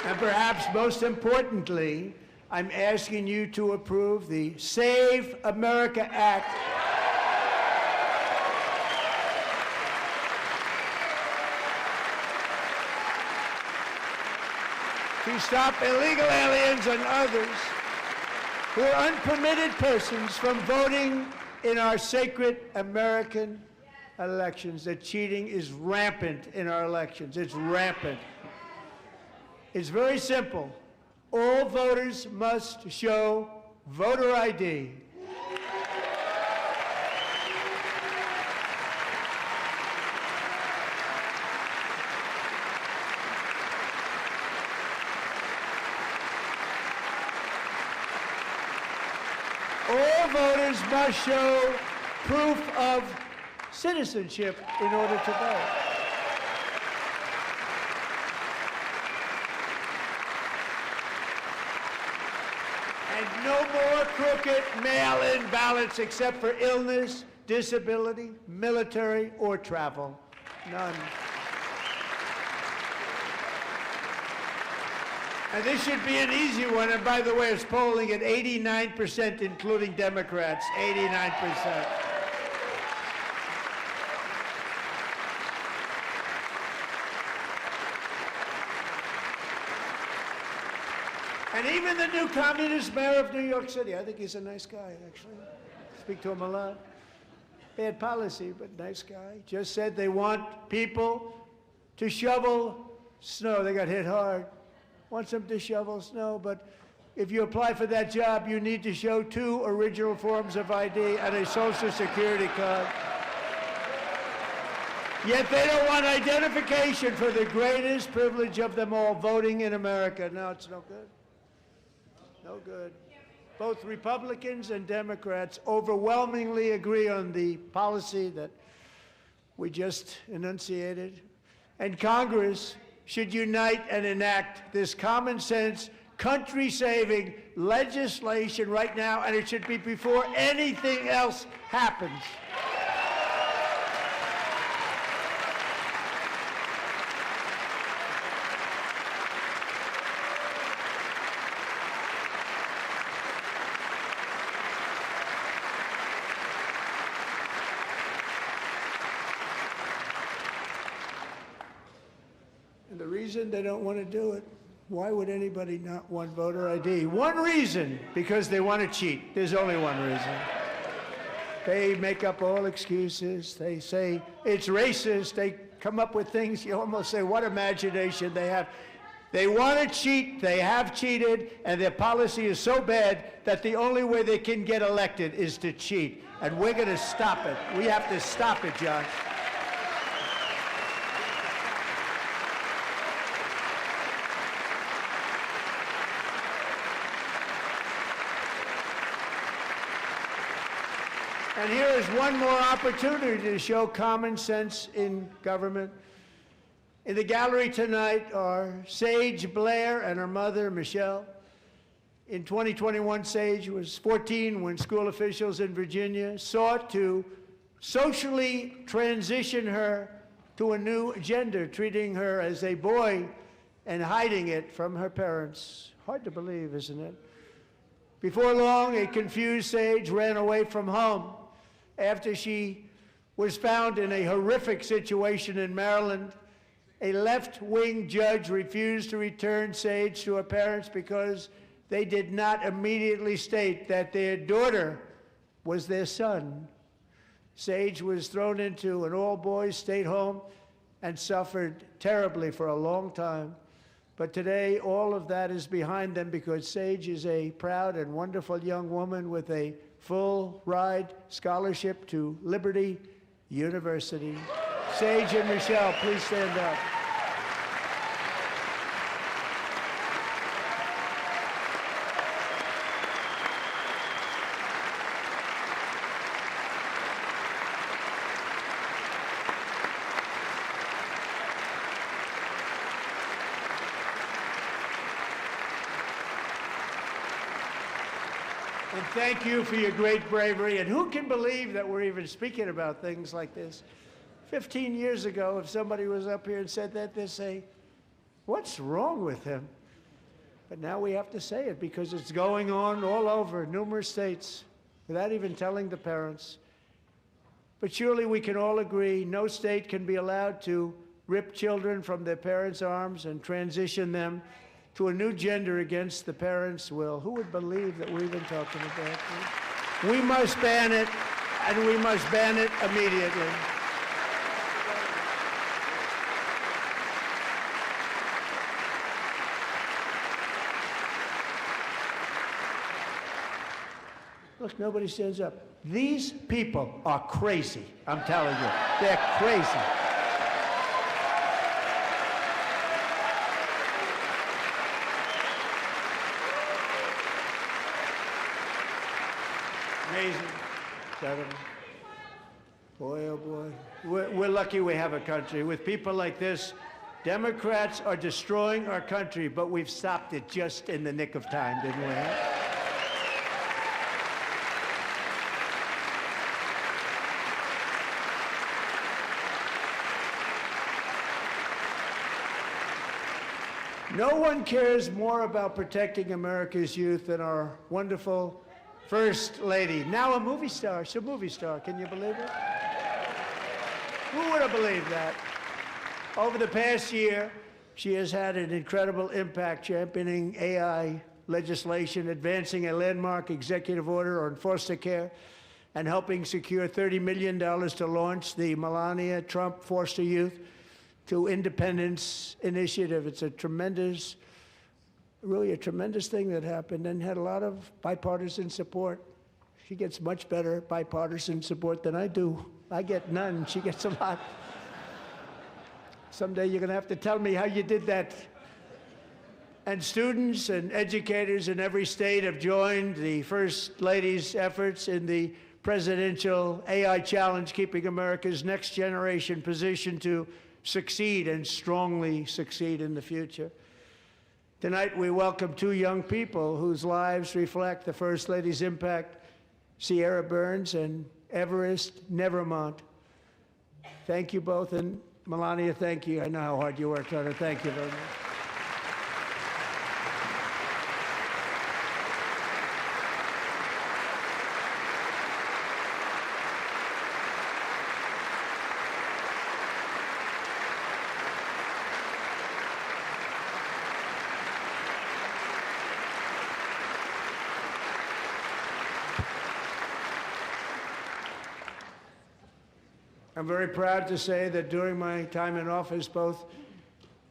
And perhaps most importantly, I'm asking you to approve the Save America Act. To stop illegal aliens and others who are unpermitted persons from voting in our sacred American elections. The cheating is rampant in our elections. It's rampant. It's very simple. All voters must show voter ID. All voters must show proof of citizenship in order to vote. And no more crooked mail-in ballots except for illness, disability, military, or travel. None. And this should be an easy one. And by the way, it's polling at 89%, including Democrats. 89%. And even the new communist mayor of New York City, I think he's a nice guy, actually. Speak to him a lot. Bad policy, but nice guy. Just said they want people to shovel snow. They got hit hard. Wants them to shovel snow, but if you apply for that job, you need to show 2 original forms of ID and a Social Security card. Yet they don't want identification for the greatest privilege of them all, voting in America. No, it's no good. No good. Both Republicans and Democrats overwhelmingly agree on the policy that we just enunciated. And Congress should unite and enact this common sense, country-saving legislation right now, and it should be before anything else happens. And the reason they don't want to do it, why would anybody not want voter ID? One reason, because they want to cheat. There's only one reason. They make up all excuses. They say it's racist. They come up with things, you almost say, what imagination they have. They want to cheat, they have cheated, and their policy is so bad that the only way they can get elected is to cheat. And we're going to stop it. We have to stop it, John. And here is one more opportunity to show common sense in government. In the gallery tonight are Sage Blair and her mother, Michelle. In 2021, Sage was 14 when school officials in Virginia sought to socially transition her to a new gender, treating her as a boy and hiding it from her parents. Hard to believe, isn't it? Before long, a confused Sage ran away from home after she was found in a horrific situation in Maryland. A left-wing judge refused to return Sage to her parents because they did not immediately state that their daughter was their son. Sage was thrown into an all-boys state home and suffered terribly for a long time. But today, all of that is behind them because Sage is a proud and wonderful young woman with a full-ride scholarship to Liberty University. Sage and Michelle, please stand up. And thank you for your great bravery. And who can believe that we're even speaking about things like this? 15 years ago, if somebody was up here and said that, they'd say, what's wrong with him? But now we have to say it because it's going on all over numerous states without even telling the parents. But surely we can all agree no state can be allowed to rip children from their parents' arms and transition them to a new gender against the parents' will. Who would believe that we're even talking about this? We must ban it, and we must ban it immediately. Look, nobody stands up. These people are crazy, I'm telling you. They're crazy. Amazing. Boy, oh boy. We're lucky we have a country. With people like this, Democrats are destroying our country, but we've stopped it just in the nick of time, didn't we? No one cares more about protecting America's youth than our wonderful First Lady. Now a movie star. She's a movie star. Can you believe it? Who would have believed that? Over the past year, she has had an incredible impact championing AI legislation, advancing a landmark executive order on foster care, and helping secure $30 million to launch the Melania Trump Foster Youth to Independence Initiative. It's a tremendous, really a tremendous thing that happened and had a lot of bipartisan support. She gets much better bipartisan support than I do. I get none. She gets a lot. Someday you're going to have to tell me how you did that. And students and educators in every state have joined the First Lady's efforts in the presidential AI challenge, keeping America's next generation positioned to succeed and strongly succeed in the future. Tonight, we welcome two young people whose lives reflect the First Lady's impact, Sierra Burns and Everest Nevermont. Thank you both, and Melania, thank you. I know how hard you worked on it. Thank you very much. I'm very proud to say that during my time in office, both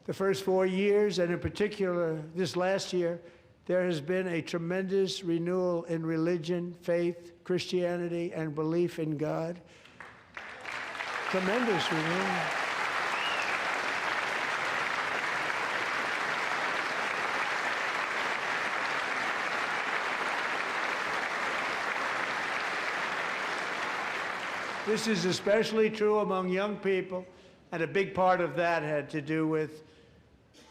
the first 4 years and in particular this last year, there has been a tremendous renewal in religion, faith, Christianity, and belief in God. Tremendous renewal. This is especially true among young people, and a big part of that had to do with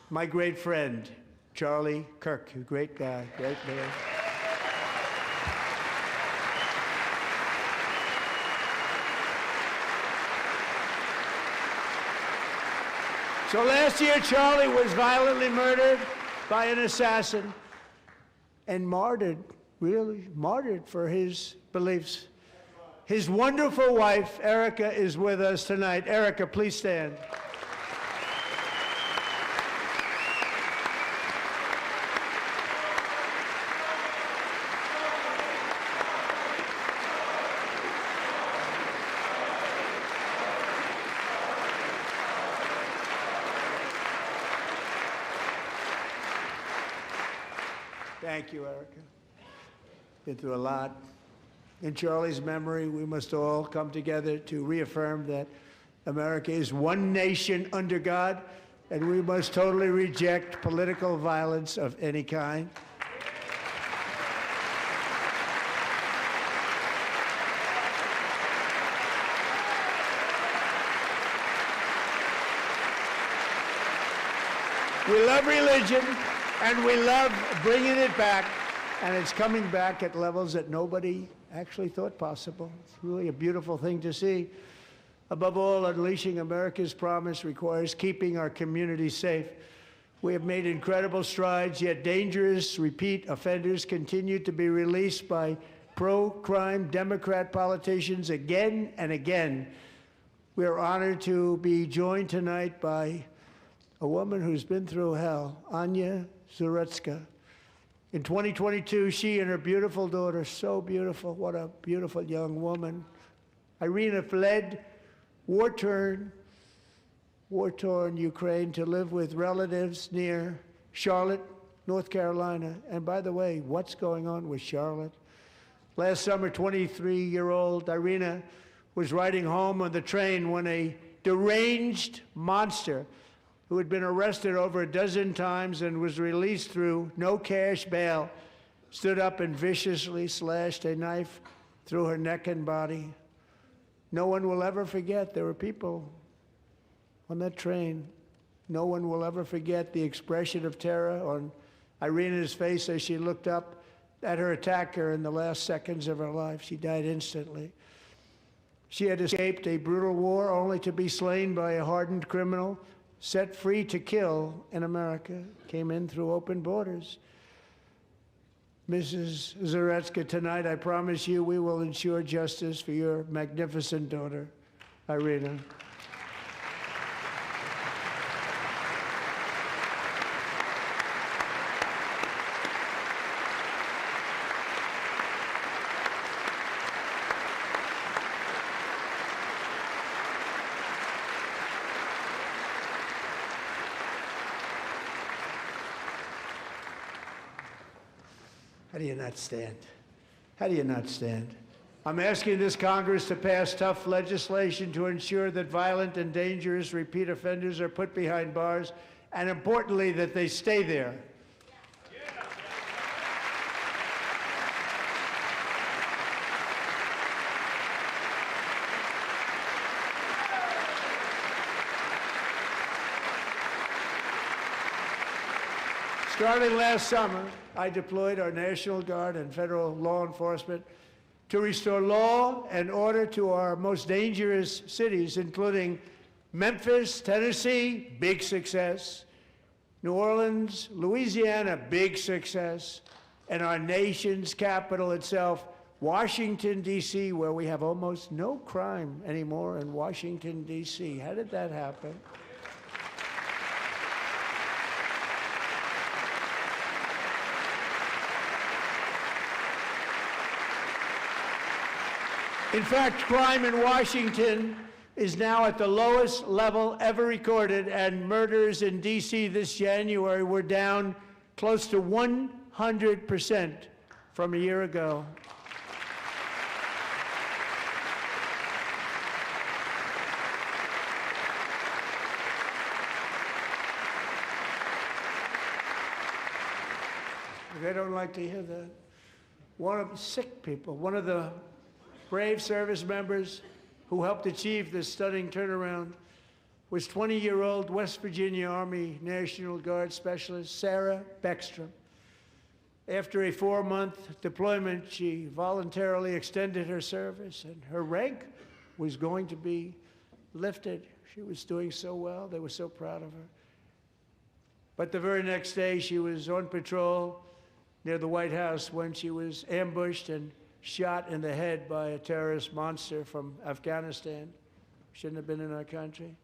my great friend, Charlie Kirk, a great guy, great man. So last year, Charlie was violently murdered by an assassin and martyred, really martyred for his beliefs. His wonderful wife, Erica, is with us tonight. Erica, please stand. Thank you, Erica. Been through a lot. In Charlie's memory, we must all come together to reaffirm that America is one nation under God, and we must totally reject political violence of any kind. We love religion, and we love bringing it back, and it's coming back at levels that nobody actually thought possible. It's really a beautiful thing to see. Above all, unleashing America's promise requires keeping our communities safe. We have made incredible strides, yet dangerous repeat offenders continue to be released by pro-crime Democrat politicians again and again. We are honored to be joined tonight by a woman who's been through hell, Anya Zarutska. In 2022, she and her beautiful daughter, so beautiful, what a beautiful young woman, Irina, fled war-torn Ukraine to live with relatives near Charlotte, North Carolina. And by the way, what's going on with Charlotte? Last summer, 23-year-old Irina was riding home on the train when a deranged monster who had been arrested over a dozen times and was released through no cash bail, stood up and viciously slashed a knife through her neck and body. No one will ever forget. There were people on that train. No one will ever forget the expression of terror on Irina's face as she looked up at her attacker in the last seconds of her life. She died instantly. She had escaped a brutal war only to be slain by a hardened criminal set free to kill in America came in through open borders. Mrs. Zaretsky, tonight I promise you we will ensure justice for your magnificent daughter, Irina. How do you not stand? How do you not stand? I'm asking this Congress to pass tough legislation to ensure that violent and dangerous repeat offenders are put behind bars, and importantly, that they stay there. Starting last summer, I deployed our National Guard and federal law enforcement to restore law and order to our most dangerous cities, including Memphis, Tennessee, big success, New Orleans, Louisiana, big success, and our nation's capital itself, Washington, D.C., where we have almost no crime anymore in Washington, D.C. How did that happen? In fact, crime in Washington is now at the lowest level ever recorded, and murders in D.C. this January were down close to 100% from a year ago. They don't like to hear that. One of the sick people, one of the brave service members who helped achieve this stunning turnaround was 20-year-old West Virginia Army National Guard Specialist Sarah Beckstrom. After a 4-month deployment, she voluntarily extended her service, and her rank was going to be lifted. She was doing so well. They were so proud of her. But the very next day, she was on patrol near the White House when she was ambushed and shot in the head by a terrorist monster from Afghanistan. Shouldn't have been in our country.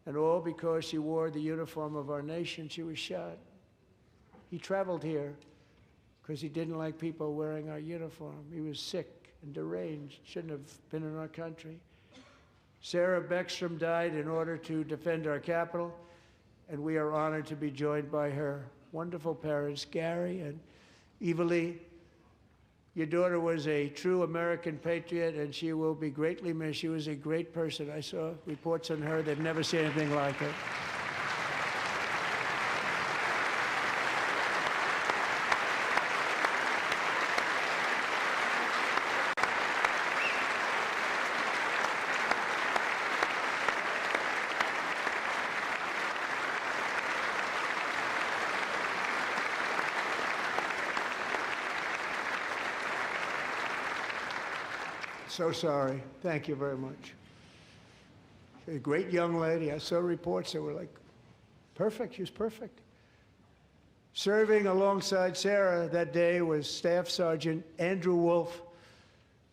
And all because she wore the uniform of our nation, she was shot. He traveled here because he didn't like people wearing our uniform. He was sick and deranged, shouldn't have been in our country. Sarah Beckstrom died in order to defend our capital, and we are honored to be joined by her wonderful parents, Gary and Eva Lee. Your daughter was a true American patriot, and she will be greatly missed. She was a great person. I saw reports on her. They've never seen anything like it. So sorry. Thank you very much. A great young lady. I saw reports that were like, perfect. She was perfect. Serving alongside Sarah that day was Staff Sergeant Andrew Wolf.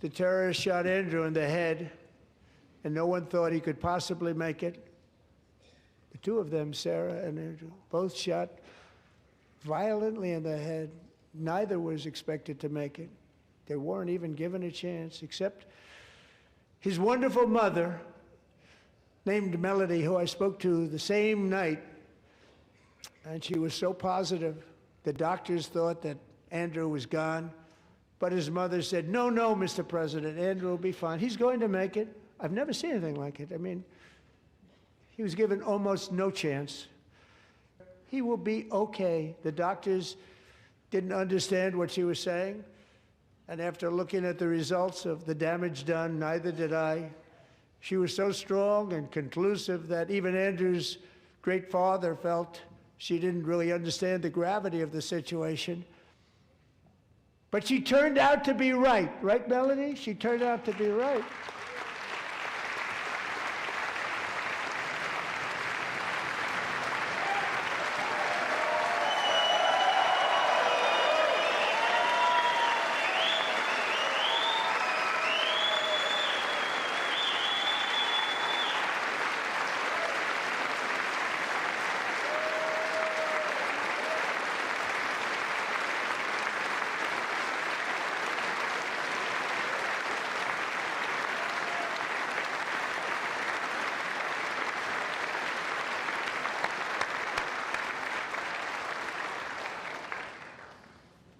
The terrorist shot Andrew in the head, and no one thought he could possibly make it. The two of them, Sarah and Andrew, both shot violently in the head. Neither was expected to make it. They weren't even given a chance, except his wonderful mother, named Melody, who I spoke to the same night, and she was so positive. The doctors thought that Andrew was gone, but his mother said, no, Mr. President, Andrew will be fine. He's going to make it. I've never seen anything like it. I mean, he was given almost no chance. He will be okay. The doctors didn't understand what she was saying. And after looking at the results of the damage done, neither did I. She was so strong and conclusive that even Andrew's great father felt she didn't really understand the gravity of the situation. But she turned out to be right. Right, Melody? She turned out to be right.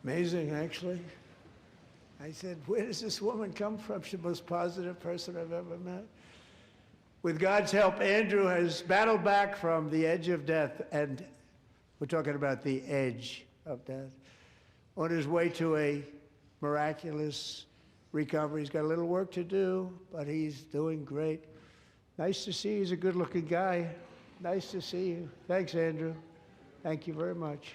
Amazing, actually. I said, where does this woman come from? She's the most positive person I've ever met. With God's help, Andrew has battled back from the edge of death, and we're talking about the edge of death, on his way to a miraculous recovery. He's got a little work to do, but he's doing great. Nice to see you. He's a good-looking guy. Nice to see you. Thanks, Andrew. Thank you very much.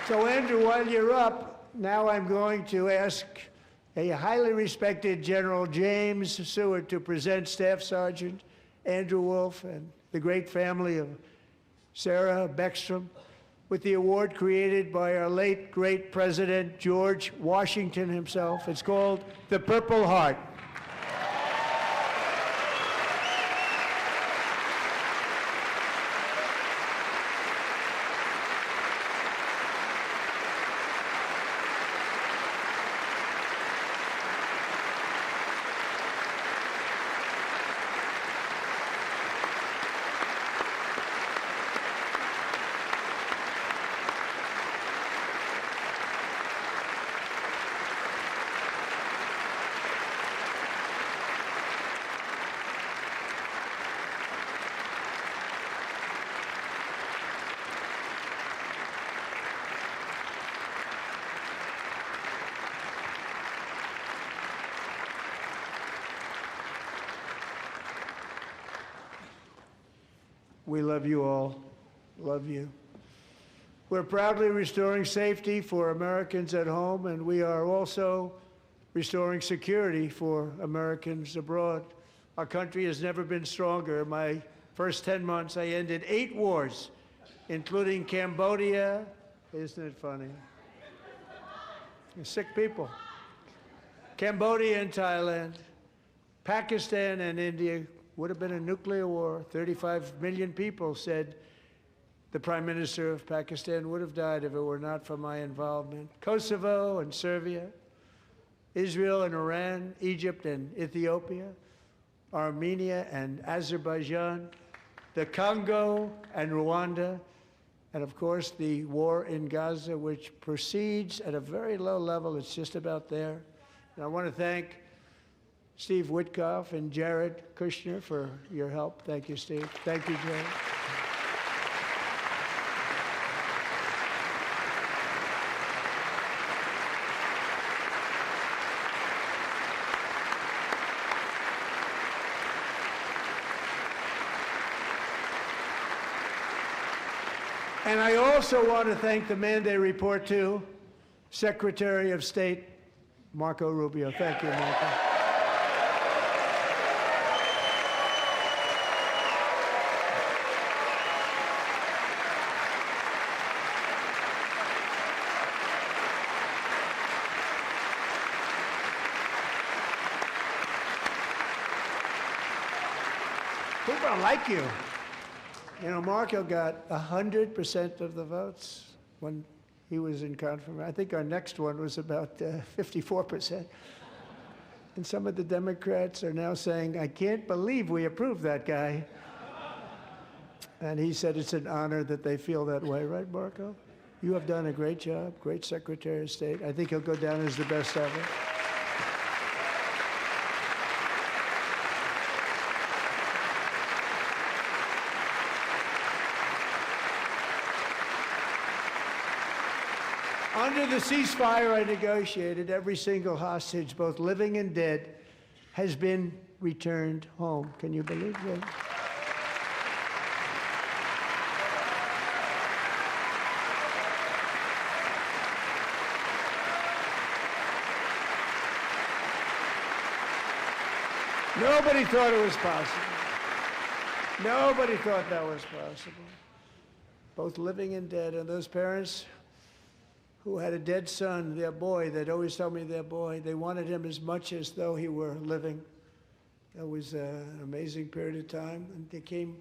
So, Andrew, while you're up, now I'm going to ask a highly respected General James Seward to present Staff Sergeant Andrew Wolf and the great family of Sarah Beckstrom with the award created by our late, great President George Washington himself. It's called the Purple Heart. We love you all. Love you. We're proudly restoring safety for Americans at home, and we are also restoring security for Americans abroad. Our country has never been stronger. My first 10 months, I ended 8 wars, including Cambodia. Isn't it funny? Sick people. Cambodia and Thailand, Pakistan and India. Would have been a nuclear war. 35 million people said the Prime Minister of Pakistan would have died if it were not for my involvement. Kosovo and Serbia, Israel and Iran, Egypt and Ethiopia, Armenia and Azerbaijan, the Congo and Rwanda, and of course the war in Gaza, which proceeds at a very low level. It's just about there. And I want to thank Steve Witkoff and Jared Kushner for your help. Thank you, Steve. Thank you, Jared. And I also want to thank the man they report to, Secretary of State Marco Rubio. Thank you, Marco. People don't like you. You know, Marco got 100% of the votes when he was in confirmation. I think our next one was about 54%. And some of the Democrats are now saying, I can't believe we approved that guy. And he said it's an honor that they feel that way, right, Marco? You have done a great job, great Secretary of State. I think he'll go down as the best ever. Under the ceasefire I negotiated, every single hostage, both living and dead, has been returned home. Can you believe that? Nobody thought it was possible. Nobody thought that was possible. Both living and dead. And those parents who had a dead son, their boy, they'd always tell me their boy, they wanted him as much as though he were living. That was an amazing period of time. And they came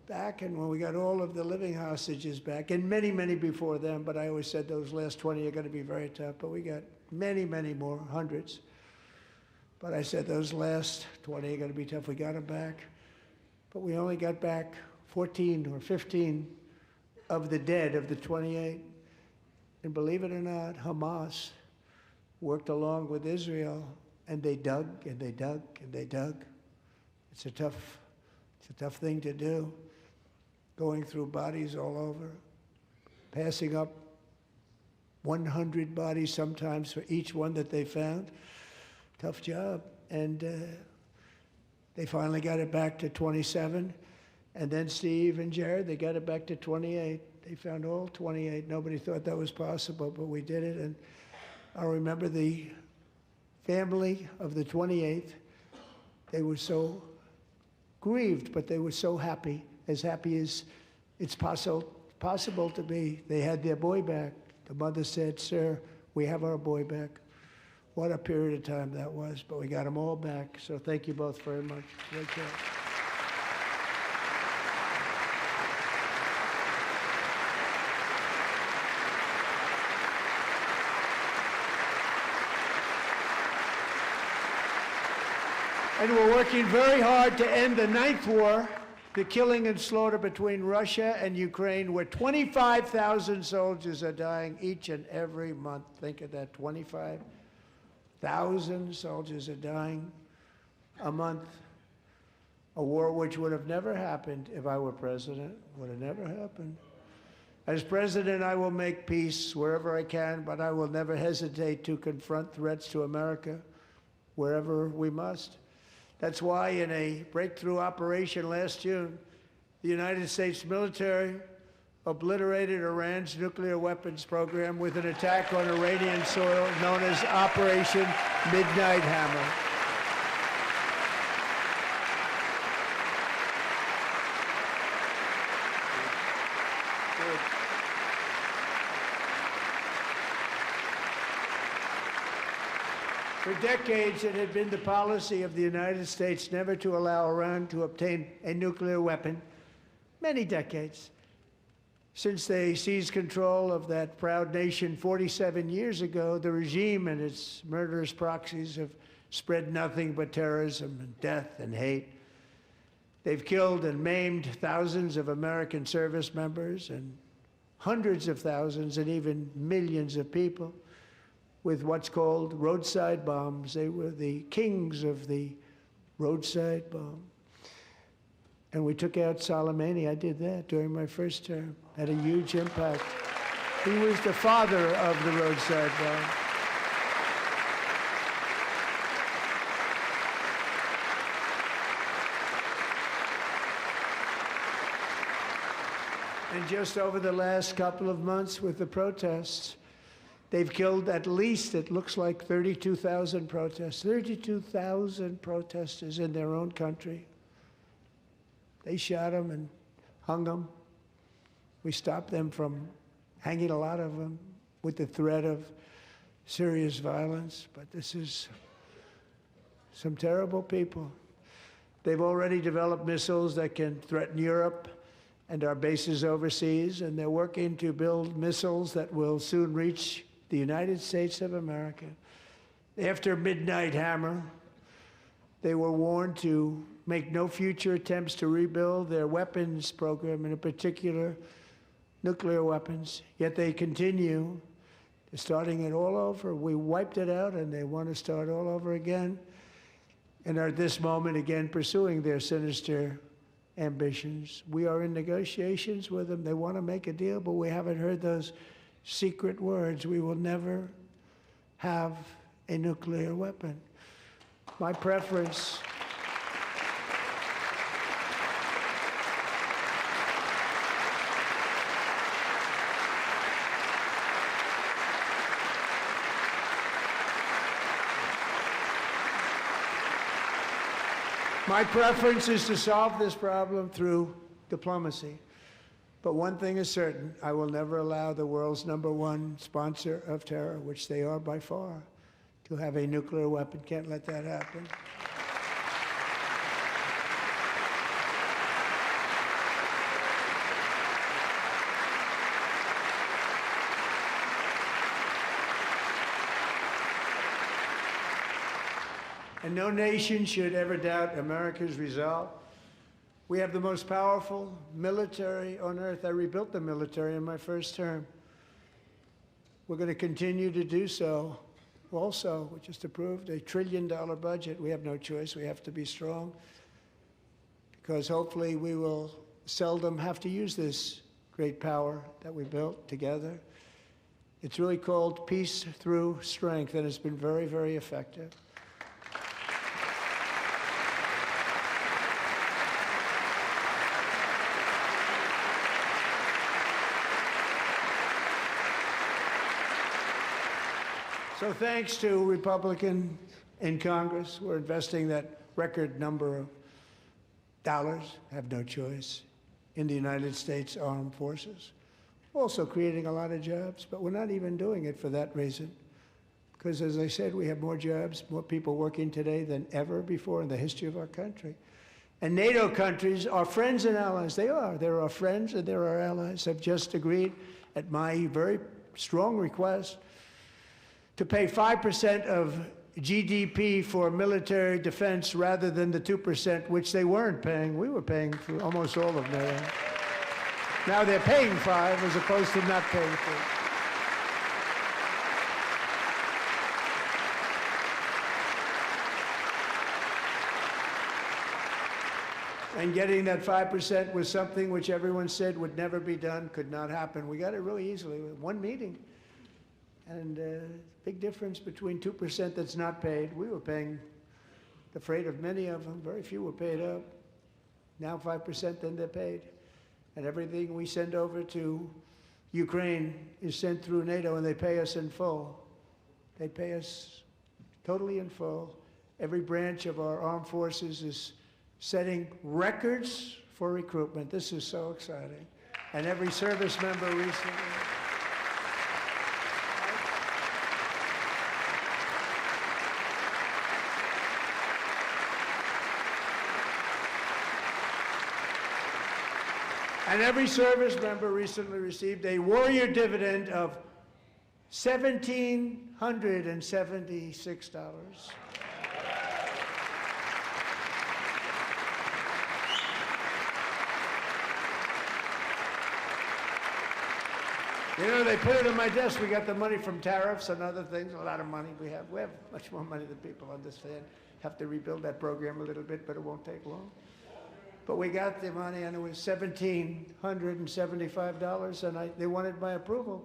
back, and when we got all of the living hostages back, and many, many before them, but I always said those last 20 are going to be very tough, but we got many, many more, hundreds. But I said those last 20 are going to be tough. We got them back, but we only got back 14 or 15 of the dead of the 28. And believe it or not, Hamas worked along with Israel, and they dug, and they dug, and they dug. It's a tough thing to do, going through bodies all over, passing up 100 bodies sometimes for each one that they found. Tough job. And they finally got it back to 27. And then Steve and Jared, they got it back to 28. They found all 28. Nobody thought that was possible, but we did it. And I remember the family of the 28th. They were so grieved, but they were so happy as it's possible to be. They had their boy back. The mother said, "Sir, we have our boy back." What a period of time that was, but we got them all back. So thank you both very much. Great job. And we're working very hard to end the 9th war, the killing and slaughter between Russia and Ukraine, where 25,000 soldiers are dying each and every month. Think of that, 25,000 soldiers are dying a month. A war which would have never happened if I were president, would have never happened. As president, I will make peace wherever I can, but I will never hesitate to confront threats to America wherever we must. That's why in a breakthrough operation last June, the United States military obliterated Iran's nuclear weapons program with an attack on Iranian soil known as Operation Midnight Hammer. For decades, it had been the policy of the United States never to allow Iran to obtain a nuclear weapon. Many decades. Since they seized control of that proud nation 47 years ago, the regime and its murderous proxies have spread nothing but terrorism and death and hate. They've killed and maimed thousands of American service members and hundreds of thousands and even millions of people with what's called roadside bombs. They were the kings of the roadside bomb. And we took out Soleimani. I did that during my first term. Had a huge impact. He was the father of the roadside bomb. And just over the last couple of months with the protests, they've killed at least, it looks like, 32,000 protesters. 32,000 protesters in their own country. They shot them and hung them. We stopped them from hanging a lot of them with the threat of serious violence. But this is some terrible people. They've already developed missiles that can threaten Europe and our bases overseas, and they're working to build missiles that will soon reach the United States of America. After Midnight Hammer, they were warned to make no future attempts to rebuild their weapons program, and in particular, nuclear weapons. Yet they continue, starting it all over. We wiped it out, and they want to start all over again, and are at this moment again pursuing their sinister ambitions. We are in negotiations with them. They want to make a deal, but we haven't heard those secret words. We will never have a nuclear weapon. My preference is to solve this problem through diplomacy. But one thing is certain, I will never allow the world's #1 sponsor of terror, which they are by far, to have a nuclear weapon. Can't let that happen. And no nation should ever doubt America's resolve. We have the most powerful military on earth. I rebuilt the military in my first term. We're going to continue to do so. Also, we just approved a $1 trillion budget. We have no choice. We have to be strong because hopefully we will seldom have to use this great power that we built together. It's really called peace through strength, and it's been very, very effective. So thanks to Republicans in Congress, we're investing that record number of dollars, have no choice, in the United States Armed Forces. Also creating a lot of jobs, but we're not even doing it for that reason. Because as I said, we have more jobs, more people working today than ever before in the history of our country. And NATO countries are friends and allies. They are. They're our friends and they're our allies. Have just agreed at my very strong request to pay 5% of GDP for military defense rather than the 2%, which they weren't paying. We were paying for almost all of NATO. Now they're paying 5 as opposed to not paying 3. And getting that 5% was something which everyone said would never be done, could not happen. We got it really easily with one meeting. And big difference between 2% that's not paid. We were paying the freight of many of them. Very few were paid up. Now 5%, then they're paid. And everything we send over to Ukraine is sent through NATO, and they pay us in full. They pay us totally in full. Every branch of our armed forces is setting records for recruitment. This is so exciting. And every service member recently. And every service member recently received a warrior dividend of $1,776. You know, they put it on my desk. We got the money from tariffs and other things, a lot of money we have. We have much more money than people understand. Have to rebuild that program a little bit, but it won't take long. But we got the money, and it was $1,775, and they wanted my approval.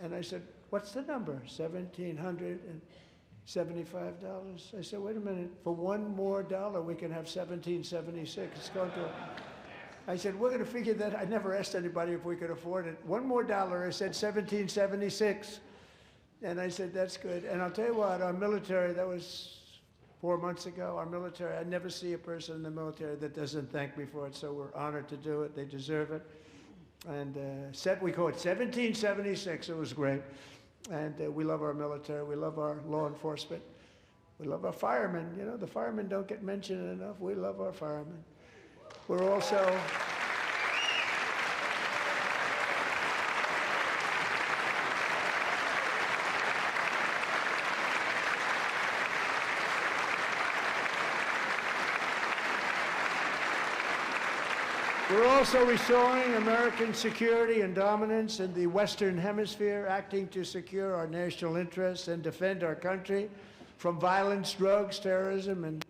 And I said, what's the number? $1,775. I said, wait a minute, for $1 more we can have $1,776. It's going to... I said, we're going to figure that. I never asked anybody if we could afford it. $1 more, I said $1,776. And I said, that's good. And I'll tell you what, our military, that was 4 months ago, our military, I never see a person in the military that doesn't thank me for it, so we're honored to do it. They deserve it. And we call it 1776. It was great. And we love our military. We love our law enforcement. We love our firemen. You know, the firemen don't get mentioned enough. We love our firemen. We're also... We're also restoring American security and dominance in the Western Hemisphere, acting to secure our national interests and defend our country from violence, drugs, terrorism, and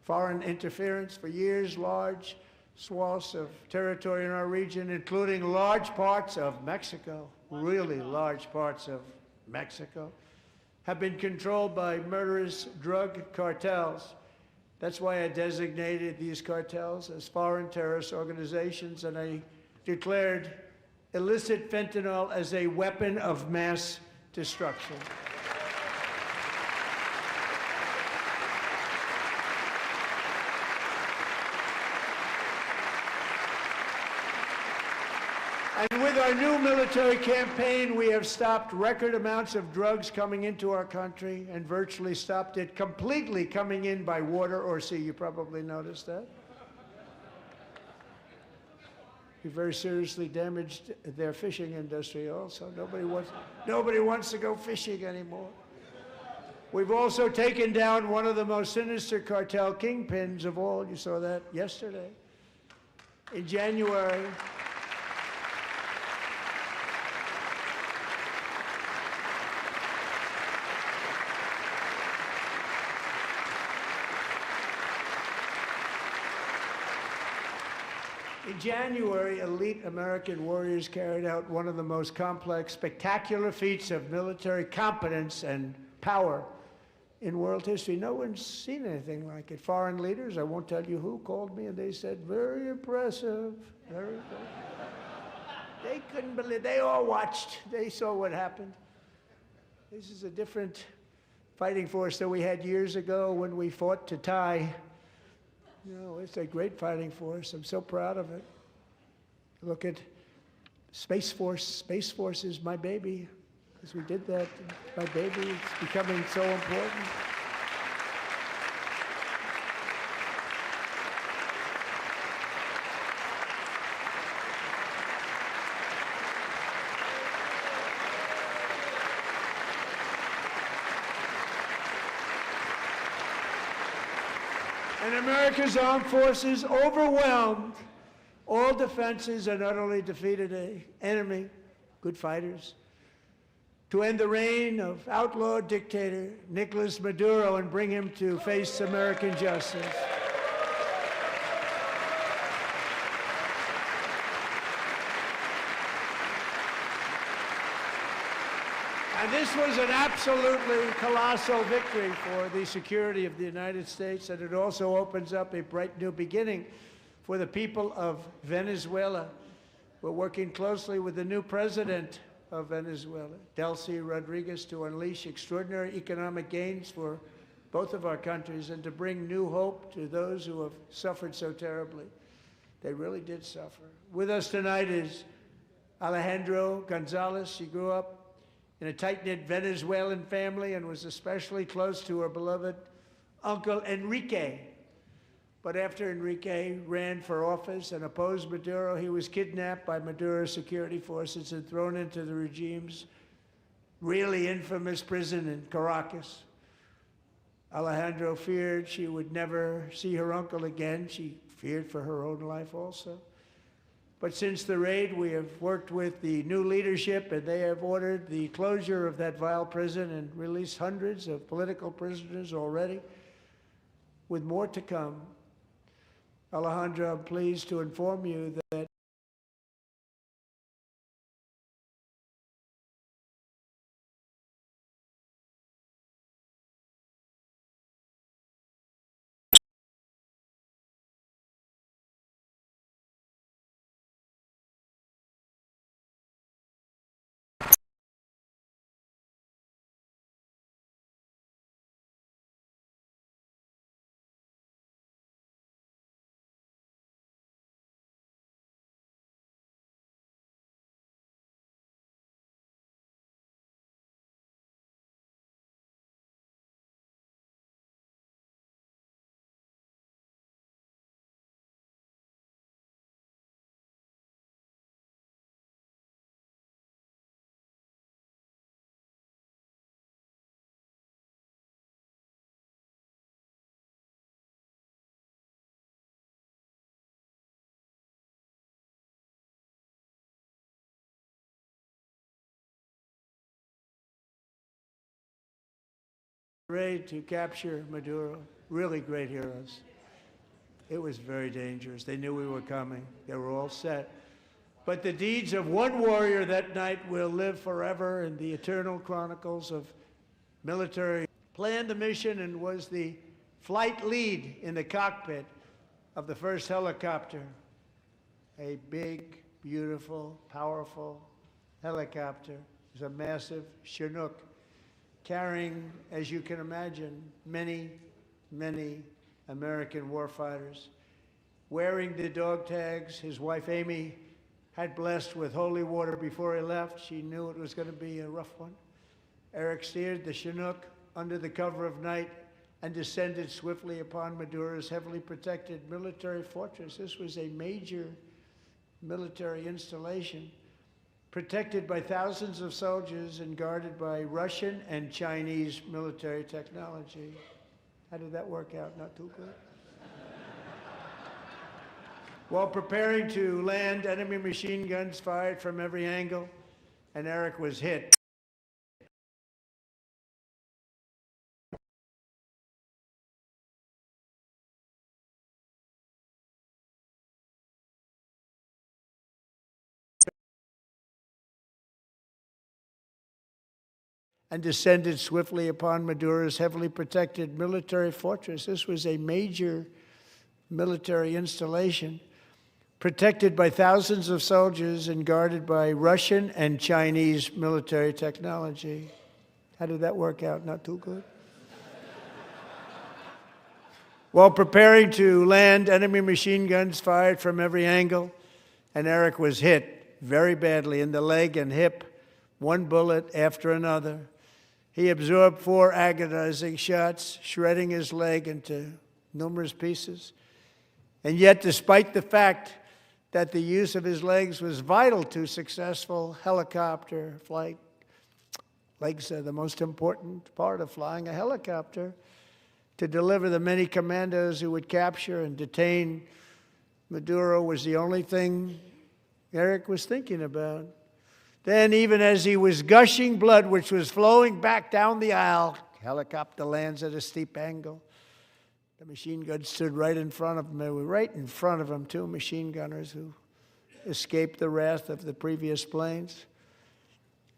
foreign interference. For years, large swaths of territory in our region, including large parts of Mexico, really large parts of Mexico, have been controlled by murderous drug cartels. That's why I designated these cartels as foreign terrorist organizations, and I declared illicit fentanyl as a weapon of mass destruction. And with our new military campaign, we have stopped record amounts of drugs coming into our country and virtually stopped it completely coming in by water or sea. You probably noticed that. We very seriously damaged their fishing industry also. Nobody wants to go fishing anymore. We've also taken down one of the most sinister cartel kingpins of all. You saw that yesterday. In January, elite American warriors carried out one of the most complex, spectacular feats of military competence and power in world history. No one's seen anything like it. Foreign leaders, I won't tell you who, called me and they said, very impressive, very impressive. They couldn't believe, they all watched, they saw what happened. This is a different fighting force than we had years ago when we fought to tie. You know, it's a great fighting force. I'm so proud of it. Look at Space Force. Space Force is my baby. Because we did that, my baby. It's becoming so important. And America's armed forces overwhelmed all defenses and utterly defeated an enemy, good fighters, to end the reign of outlaw dictator Nicolas Maduro and bring him to face American justice. And this was an absolutely colossal victory for the security of the United States, and it also opens up a bright new beginning for the people of Venezuela. We're working closely with the new president of Venezuela, Delcy Rodriguez, to unleash extraordinary economic gains for both of our countries and to bring new hope to those who have suffered so terribly. They really did suffer. With us tonight is Alejandro Gonzalez. She grew up in a tight-knit Venezuelan family and was especially close to her beloved uncle Enrique. But after Enrique ran for office and opposed Maduro, he was kidnapped by Maduro's security forces and thrown into the regime's really infamous prison in Caracas. Alejandro feared she would never see her uncle again. She feared for her own life also. But since the raid, we have worked with the new leadership, and they have ordered the closure of that vile prison and released hundreds of political prisoners already, with more to come. Alejandro, I'm pleased to inform you that raid to capture Maduro, really great heroes. It was very dangerous. They knew we were coming. They were all set. But the deeds of one warrior that night will live forever in the eternal chronicles of military. Planned the mission and was the flight lead in the cockpit of the first helicopter. A big, beautiful, powerful helicopter. It was a massive Chinook, carrying, as you can imagine, many, many American warfighters. Wearing the dog tags, his wife Amy had blessed with holy water before he left. She knew it was going to be a rough one. Eric steered the Chinook under the cover of night and descended swiftly upon Maduro's heavily protected military fortress. This was a major military installation, protected by thousands of soldiers and guarded by Russian and Chinese military technology. How did that work out? Not too good. While preparing to land, enemy machine guns fired from every angle, and Eric was hit. And descended swiftly upon Maduro's heavily protected military fortress. This was a major military installation, protected by thousands of soldiers and guarded by Russian and Chinese military technology. How did that work out? Not too good. While preparing to land, enemy machine guns fired from every angle, and Eric was hit very badly in the leg and hip, one bullet after another. He absorbed 4 agonizing shots, shredding his leg into numerous pieces. And yet, despite the fact that the use of his legs was vital to successful helicopter flight, legs are the most important part of flying a helicopter, to deliver the many commandos who would capture and detain Maduro was the only thing Eric was thinking about. Then, even as he was gushing blood, which was flowing back down the aisle, helicopter lands at a steep angle. The machine guns stood right in front of him. They were right in front of him, 2 machine gunners who escaped the wrath of the previous planes.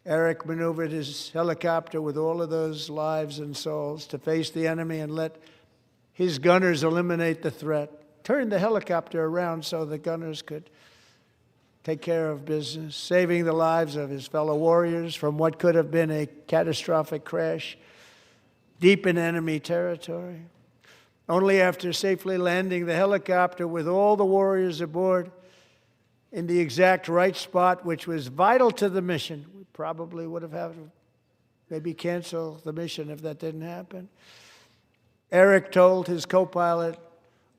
Eric maneuvered his helicopter with all of those lives and souls to face the enemy and let his gunners eliminate the threat. Turned the helicopter around so the gunners could take care of business, saving the lives of his fellow warriors from what could have been a catastrophic crash deep in enemy territory. Only after safely landing the helicopter with all the warriors aboard in the exact right spot, which was vital to the mission, we probably would have had to maybe cancel the mission if that didn't happen. Eric told his co-pilot,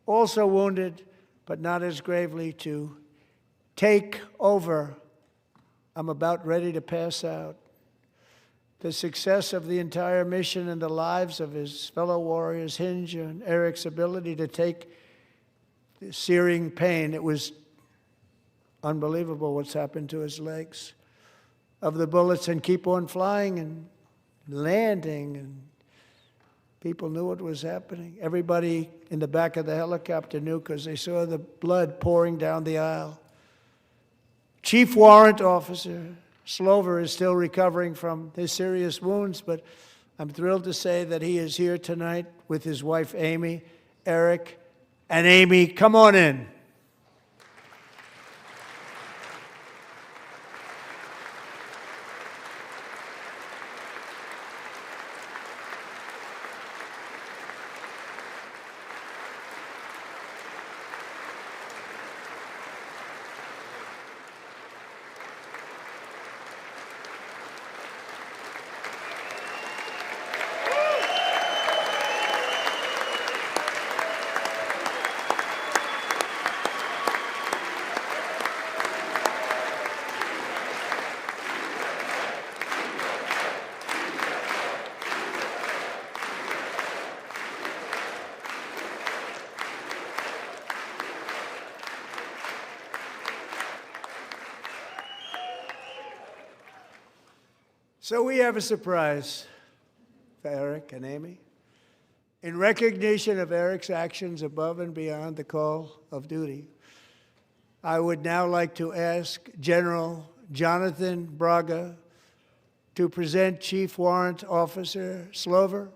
also wounded but not as gravely, to take over. I'm about ready to pass out. The success of the entire mission and the lives of his fellow warriors hinge on Eric's ability to take the searing pain. It was unbelievable what's happened to his legs of the bullets and keep on flying and landing, and people knew what was happening. Everybody in the back of the helicopter knew because they saw the blood pouring down the aisle. Chief Warrant Officer Slover is still recovering from his serious wounds, but I'm thrilled to say that he is here tonight with his wife, Amy, Eric, and Amy, come on in. So we have a surprise for Eric and Amy. In recognition of Eric's actions above and beyond the call of duty, I would now like to ask General Jonathan Braga to present Chief Warrant Officer Slover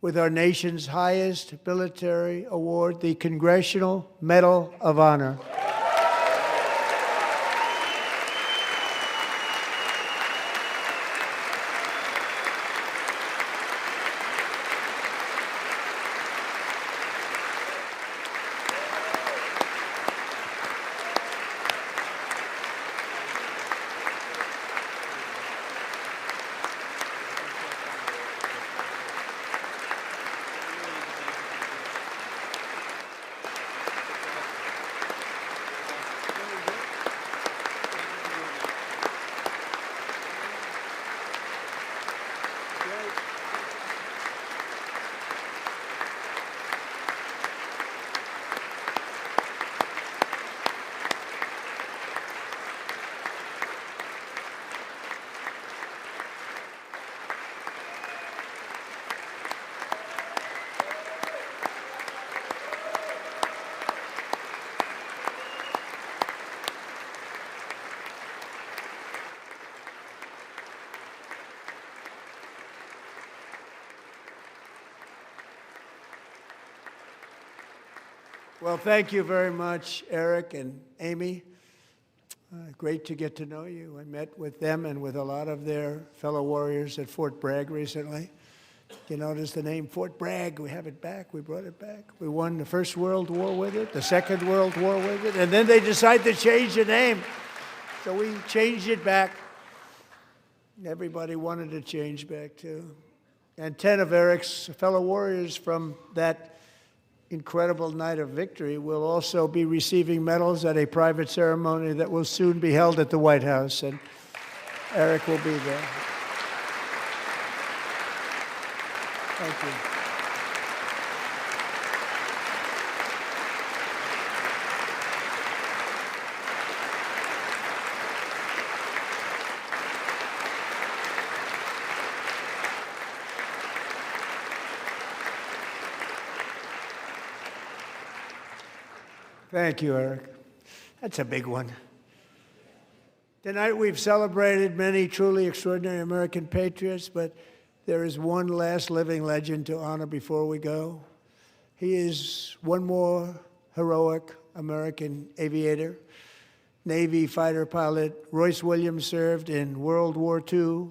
with our nation's highest military award, the Congressional Medal of Honor. Well, thank you very much, Eric and Amy. Great to get to know you. I met with them and with a lot of their fellow warriors at Fort Bragg recently. You notice the name Fort Bragg, we have it back, we brought it back. We won the First World War with it, the Second World War with it, and then they decided to change the name. So we changed it back. Everybody wanted to change back too. And 10 of Eric's fellow warriors from that incredible night of victory will also be receiving medals at a private ceremony that will soon be held at the White House, and Eric will be there. Thank you. Thank you, Eric. That's a big one. Tonight we've celebrated many truly extraordinary American patriots, but there is one last living legend to honor before we go. He is one more heroic American aviator, Navy fighter pilot. Royce Williams served in World War II,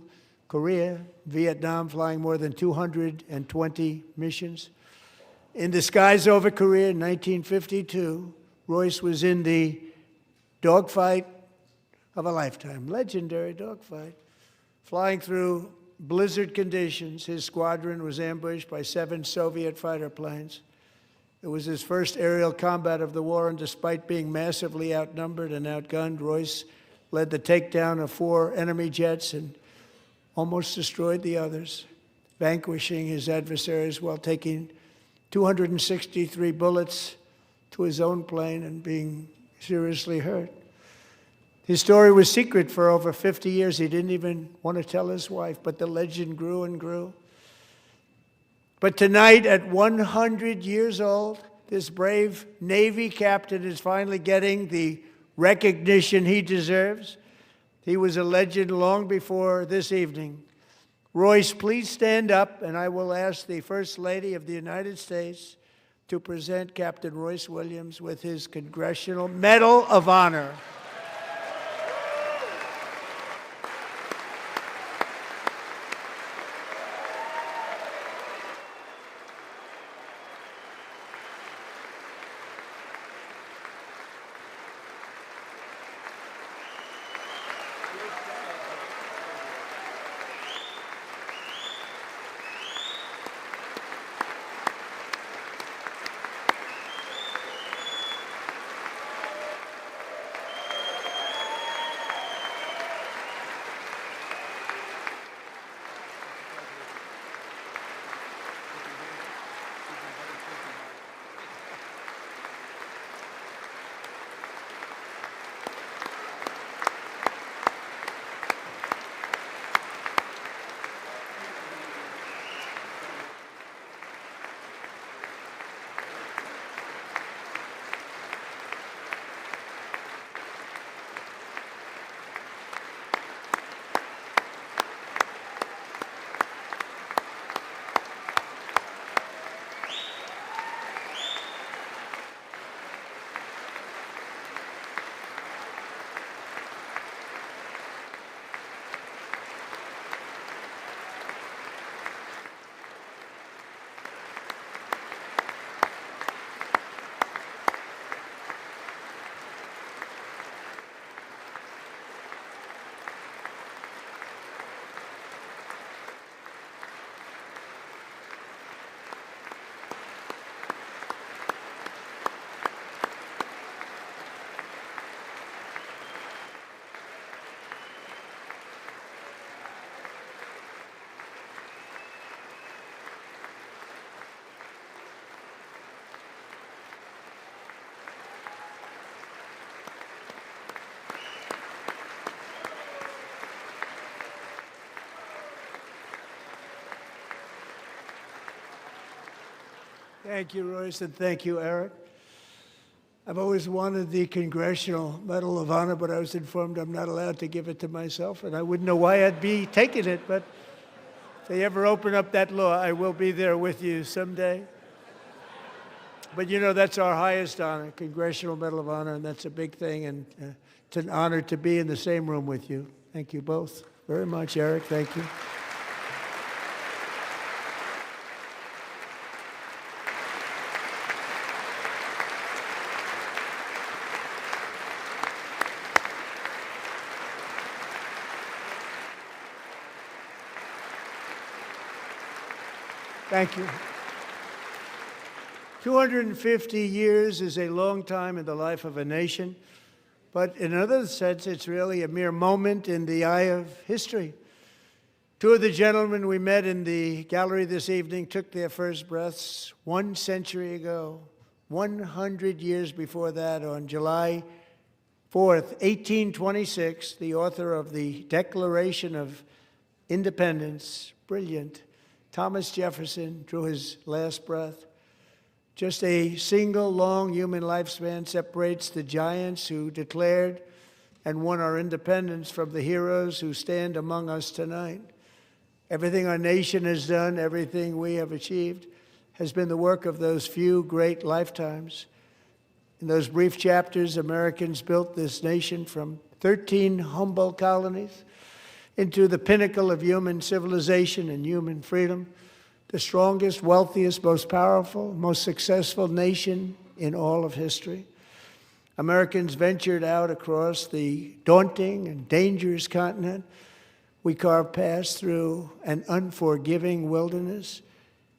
Korea, Vietnam, flying more than 220 missions. In the skies over Korea in 1952, Royce was in the dogfight of a lifetime, legendary dogfight. Flying through blizzard conditions, his squadron was ambushed by 7 Soviet fighter planes. It was his first aerial combat of the war, and despite being massively outnumbered and outgunned, Royce led the takedown of 4 enemy jets and almost destroyed the others, vanquishing his adversaries while taking 263 bullets to his own plane and being seriously hurt. His story was secret for over 50 years. He didn't even want to tell his wife, but the legend grew and grew. But tonight, at 100 years old, this brave Navy captain is finally getting the recognition he deserves. He was a legend long before this evening. Royce, please stand up, and I will ask the First Lady of the United States to present Captain Royce Williams with his Congressional Medal of Honor. Thank you, Royce, and thank you, Eric. I've always wanted the Congressional Medal of Honor, but I was informed I'm not allowed to give it to myself, and I wouldn't know why I'd be taking it, but if they ever open up that law, I will be there with you someday. But you know, that's our highest honor, Congressional Medal of Honor, and that's a big thing, and it's an honor to be in the same room with you. Thank you both very much, Eric. Thank you. Thank you. 250 years is a long time in the life of a nation, but in another sense, it's really a mere moment in the eye of history. Two of the gentlemen we met in the gallery this evening took their first breaths 1 century ago, 100 years before that, on July 4th, 1826, the author of the Declaration of Independence, brilliant, Thomas Jefferson, drew his last breath. Just a single long human lifespan separates the giants who declared and won our independence from the heroes who stand among us tonight. Everything our nation has done, everything we have achieved, has been the work of those few great lifetimes. In those brief chapters, Americans built this nation from 13 humble colonies into the pinnacle of human civilization and human freedom, the strongest, wealthiest, most powerful, most successful nation in all of history. Americans ventured out across the daunting and dangerous continent. We carved paths through an unforgiving wilderness,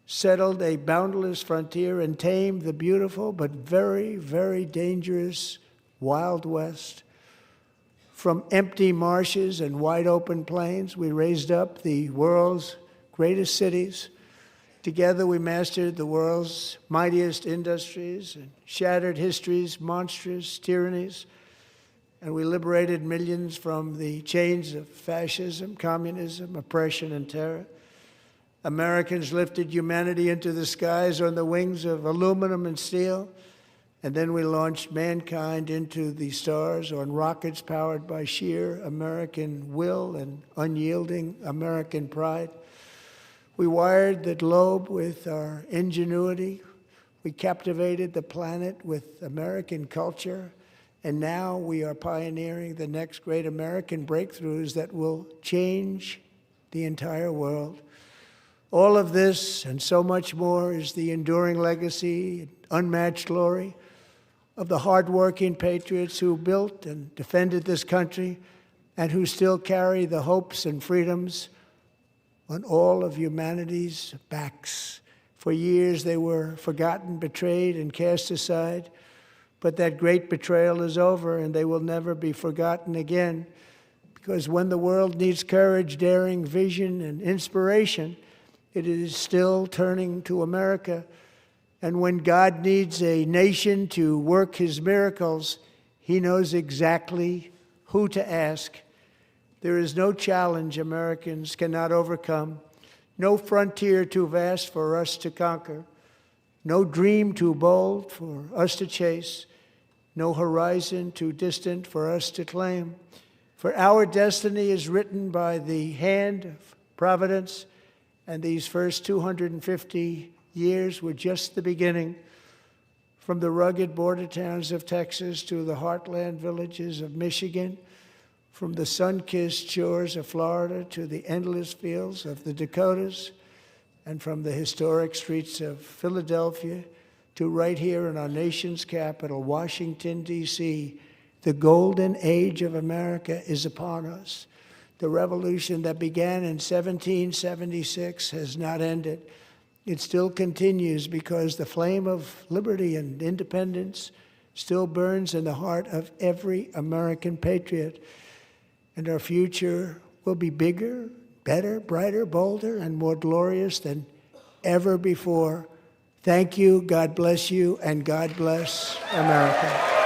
settled a boundless frontier, and tamed the beautiful but very, very dangerous Wild West. From empty marshes and wide open plains, we raised up the world's greatest cities. Together, we mastered the world's mightiest industries and shattered history's monstrous tyrannies. And we liberated millions from the chains of fascism, communism, oppression, and terror. Americans lifted humanity into the skies on the wings of aluminum and steel. And then we launched mankind into the stars on rockets powered by sheer American will and unyielding American pride. We wired the globe with our ingenuity. We captivated the planet with American culture. And now we are pioneering the next great American breakthroughs that will change the entire world. All of this and so much more is the enduring legacy, unmatched glory of the hardworking patriots who built and defended this country and who still carry the hopes and freedoms on all of humanity's backs. For years they were forgotten, betrayed, and cast aside, but that great betrayal is over and they will never be forgotten again, because when the world needs courage, daring, vision, and inspiration, it is still turning to America. And when God needs a nation to work his miracles, he knows exactly who to ask. There is no challenge Americans cannot overcome, no frontier too vast for us to conquer, no dream too bold for us to chase, no horizon too distant for us to claim. For our destiny is written by the hand of providence, and these first 250 years were just the beginning. From the rugged border towns of Texas to the heartland villages of Michigan, from the sun-kissed shores of Florida to the endless fields of the Dakotas, and from the historic streets of Philadelphia to right here in our nation's capital, Washington, D.C., the golden age of America is upon us. The revolution that began in 1776 has not ended. It still continues because the flame of liberty and independence still burns in the heart of every American patriot. And our future will be bigger, better, brighter, bolder, and more glorious than ever before. Thank you, God bless you, and God bless America.